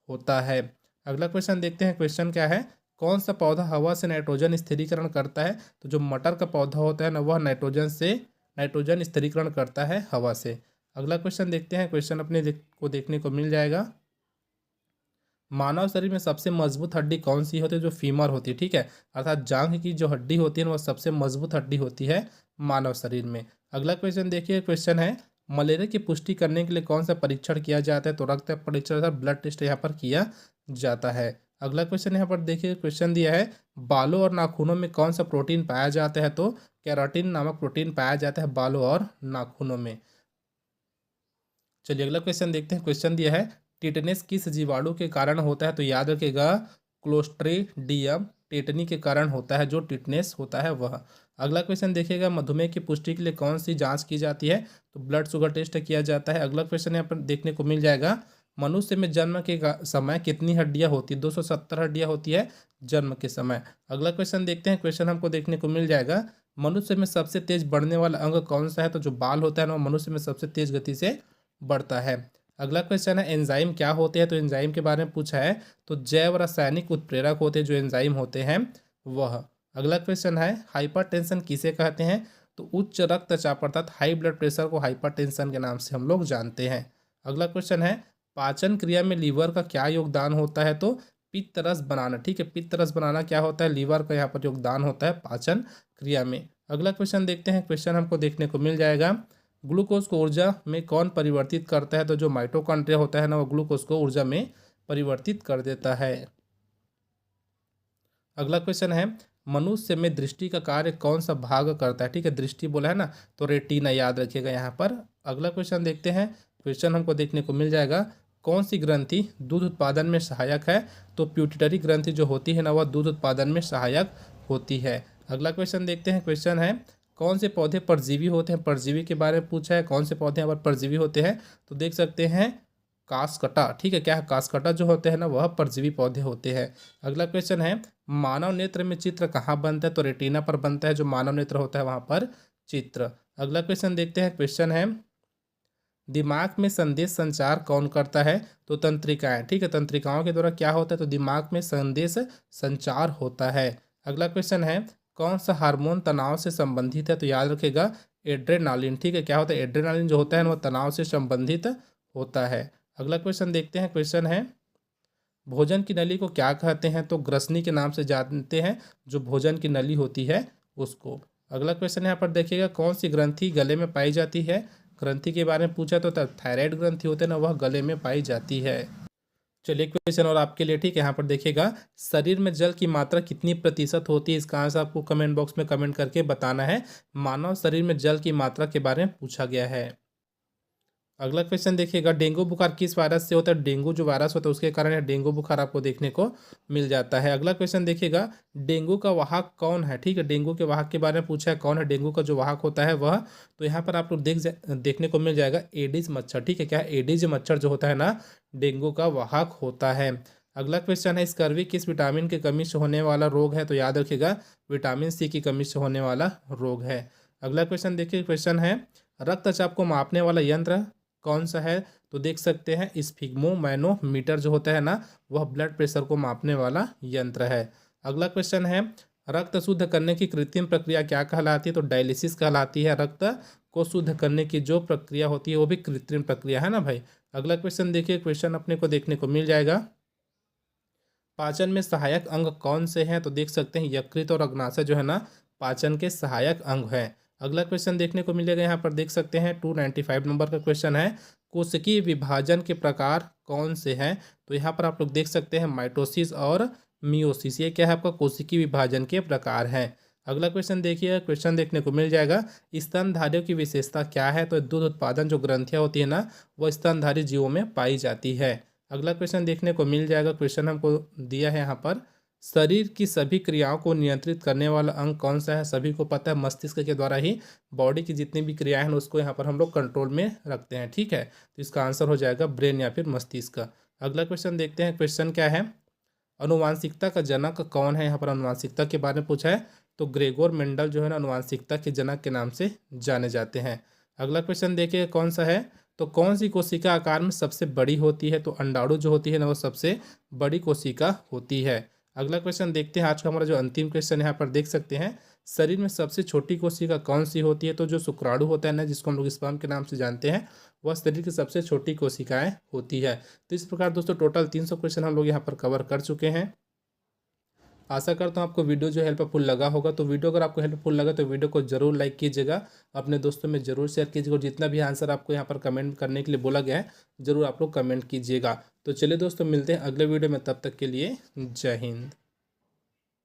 होता है। अगला क्वेश्चन देखते हैं, क्वेश्चन क्या है कौन सा पौधा हवा से नाइट्रोजन स्थिरीकरण करता है? तो जो मटर का पौधा होता है ना, वह नाइट्रोजन स्थिरीकरण करता है हवा से। अगला क्वेश्चन देखते हैं, क्वेश्चन को देखने को मिल जाएगा मानव शरीर में सबसे मजबूत हड्डी कौन सी होती है? जो फीमर होती है, ठीक है, अर्थात जांघ की जो हड्डी होती है वह सबसे मजबूत हड्डी होती है मानव शरीर में। अगला क्वेश्चन देखिए, क्वेश्चन है मलेरिया की पुष्टि करने के लिए कौन सा परीक्षण किया जाता है? तो रक्त परीक्षण, ब्लड टेस्ट यहाँ पर किया जाता है। अगला क्वेश्चन यहाँ पर देखिए, क्वेश्चन दिया है बालों और नाखूनों में कौन सा प्रोटीन पाया जाता है? तो केराटिन नामक प्रोटीन पाया जाता है बालों और नाखूनों में। चलिए अगला क्वेश्चन देखते हैं, क्वेश्चन दिया है टिटनेस किस जीवाणु के कारण होता है? तो याद रखिएगा क्लोस्ट्रीडियम टेटनी के कारण होता है जो टिटनेस होता है वह। अगला क्वेश्चन देखिएगा मधुमेह की पुष्टि के लिए कौन सी जांच की जाती है? तो ब्लड शुगर टेस्ट किया जाता है। अगला क्वेश्चन यहाँ पर देखने को मिल जाएगा मनुष्य में जन्म के समय कितनी हड्डियां होती है? 270 हड्डियां होती है जन्म के समय। अगला क्वेश्चन देखते हैं, क्वेश्चन हमको देखने को मिल जाएगा मनुष्य में सबसे तेज बढ़ने वाला अंग कौन सा है? तो जो बाल होता है ना, मनुष्य में सबसे तेज गति से बढ़ता है। अगला क्वेश्चन है एंजाइम क्या होते हैं? तो एंजाइम के बारे में पूछा है, तो जैव रासायनिक उत्प्रेरक होते हैं जो एंजाइम होते हैं वह। अगला क्वेश्चन है हाइपरटेंशन किसे कहते हैं? तो उच्च रक्तचाप अर्थात हाई ब्लड प्रेशर को हाइपरटेंशन के नाम से हम लोग जानते हैं। अगला क्वेश्चन है पाचन क्रिया में लीवर का क्या योगदान होता है? तो पित्त रस बनाना, ठीक है, पित्त रस बनाना क्या होता है? लीवर का यहाँ पर योगदान होता है पाचन क्रिया में। अगला क्वेश्चन देखते हैं, क्वेश्चन हमको देखने को मिल जाएगा ग्लूकोज को ऊर्जा में कौन परिवर्तित करता है? तो जो माइटोकॉन्ड्रिया होता है ना, वो ग्लूकोज को ऊर्जा में परिवर्तित कर देता है। अगला क्वेश्चन है मनुष्य में दृष्टि का कार्य कौन सा भाग करता है? ठीक है, दृष्टि बोला है ना, तो रेटिना याद रखिएगा यहाँ पर। अगला क्वेश्चन देखते हैं, क्वेश्चन हमको देखने को मिल जाएगा कौन सी ग्रंथि दूध उत्पादन में सहायक है? तो प्यूटिटरी ग्रंथि जो होती है ना, वह दूध उत्पादन में सहायक होती है। अगला क्वेश्चन देखते हैं, क्वेश्चन है कौन से पौधे परजीवी होते हैं? परजीवी के बारे में पूछा है, कौन से पौधे यहाँ पर परजीवी होते हैं? तो देख सकते हैं कासकटा, ठीक है, क्या है कासकटा जो होते हैं ना, वह परजीवी पौधे होते हैं। अगला क्वेश्चन है मानव नेत्र में चित्र कहाँ बनता है? तो रेटिना पर बनता है, जो मानव नेत्र होता है वहाँ पर चित्र। अगला क्वेश्चन देखते हैं, क्वेश्चन है दिमाग में संदेश संचार कौन करता है? तो तंत्रिकाएं, ठीक है, तंत्रिकाओं के द्वारा क्या होता है? तो दिमाग में संदेश संचार होता है। अगला क्वेश्चन है कौन सा हार्मोन तनाव से संबंधित है? तो याद रखिएगा एड्रेनालिन, ठीक है, क्या होता है? एड्रेनालिन जो होता है ना, वह तनाव से संबंधित होता है। अगला क्वेश्चन देखते हैं, क्वेश्चन है भोजन की नली को क्या कहते हैं? तो ग्रसनी के नाम से जानते हैं, जो भोजन की नली होती है उसको। अगला क्वेश्चन यहाँ पर देखिएगा कौन सी ग्रंथि गले में पाई जाती है? ग्रंथि के बारे में पूछा तो थायराइड ग्रंथि होते हैं ना, वह गले में पाई जाती है। चलिए क्वेश्चन और आपके लिए, ठीक है, यहाँ पर देखिएगा शरीर में जल की मात्रा कितनी प्रतिशत होती है? इसका आंसर आपको कमेंट बॉक्स में कमेंट करके बताना है। मानव शरीर में जल की मात्रा के बारे में पूछा गया है। अगला क्वेश्चन देखिएगा डेंगू बुखार किस वायरस से होता है? डेंगू जो वायरस होता है उसके कारण यह डेंगू बुखार आपको देखने को मिल जाता है। अगला क्वेश्चन देखिएगा डेंगू का वाहक कौन है? ठीक है, डेंगू के वाहक के बारे में पूछा है, कौन है डेंगू का जो वाहक होता है वह? तो यहाँ पर आप लोग देखने को मिल जाएगा एडिस मच्छर, ठीक है, क्या है? एडिस मच्छर जो होता है ना, डेंगू का वाहक होता है। अगला क्वेश्चन है, स्कर्वी किस विटामिन की कमी से होने वाला रोग है? तो याद रखिएगा विटामिन सी की कमी से होने वाला रोग है। अगला क्वेश्चन देखिए, क्वेश्चन है रक्तचाप को मापने वाला यंत्र कौन सा है? तो देख सकते हैं स्फिग्मोमैनोमीटर जो होता है ना, वह ब्लड प्रेशर को मापने वाला यंत्र है। अगला क्वेश्चन है, रक्त शुद्ध करने की कृत्रिम प्रक्रिया क्या कहलाती है? तो डायलिसिस कहलाती है। रक्त को शुद्ध करने की जो प्रक्रिया होती है वो भी कृत्रिम प्रक्रिया है ना भाई। अगला क्वेश्चन देखिए, क्वेश्चन अपने को देखने को मिल जाएगा, पाचन में सहायक अंग कौन से हैं? तो देख सकते हैं यकृत और अग्नाशय जो है ना पाचन के सहायक अंग हैं। अगला क्वेश्चन देखने को मिलेगा, यहाँ पर देख सकते हैं 295 नंबर का क्वेश्चन है, कोशिकीय विभाजन के प्रकार कौन से हैं? तो यहाँ पर आप लोग देख सकते हैं माइटोसिस और मियोसिस, ये क्या है आपका कोशिकीय विभाजन के प्रकार हैं। अगला क्वेश्चन देखिए, क्वेश्चन देखने को मिल जाएगा, स्तनधारियों की विशेषता क्या है? तो दूध उत्पादन जो ग्रंथियाँ होती है ना वह स्तनधारी जीवों में पाई जाती है। अगला क्वेश्चन देखने को मिल जाएगा, क्वेश्चन हमको दिया है यहाँ पर, शरीर की सभी क्रियाओं को नियंत्रित करने वाला अंग कौन सा है? सभी को पता है मस्तिष्क के द्वारा ही बॉडी की जितनी भी क्रियाएं हैं उसको यहाँ पर हम लोग कंट्रोल में रखते हैं, ठीक है। तो इसका आंसर हो जाएगा ब्रेन या फिर मस्तिष्क। अगला क्वेश्चन देखते हैं, क्वेश्चन क्या है, अनुवांशिकता का जनक कौन है? यहाँ पर अनुवांशिकता के बारे में पूछा है, तो ग्रेगोर मेंडल जो है ना अनुवांशिकता के जनक के नाम से जाने जाते हैं। अगला क्वेश्चन देखिए कौन सा है, तो कौन सी कोशिका आकार में सबसे बड़ी होती है? तो अंडाणु जो होती है ना वो सबसे बड़ी कोशिका होती है। अगला क्वेश्चन देखते हैं, आज का हमारा जो अंतिम क्वेश्चन यहाँ पर देख सकते हैं, शरीर में सबसे छोटी कोशिका कौन सी होती है? तो जो शुक्राणु होता है ना जिसको हम लोग स्पर्म के नाम से जानते हैं, वह शरीर की सबसे छोटी कोशिकाएं होती है। तो इस प्रकार दोस्तों टोटल 300 क्वेश्चन हम लोग यहाँ पर कवर कर चुके हैं। आशा करता हूँ आपको वीडियो जो हेल्पफुल लगा होगा। तो वीडियो अगर आपको हेल्पफुल लगा तो वीडियो को जरूर लाइक कीजिएगा, अपने दोस्तों में जरूर शेयर कीजिएगा, और जितना भी आंसर आपको यहाँ पर कमेंट करने के लिए बोला गया है जरूर आप लोग कमेंट कीजिएगा। तो चलिए दोस्तों मिलते हैं अगले वीडियो में, तब तक के लिए जय हिंद।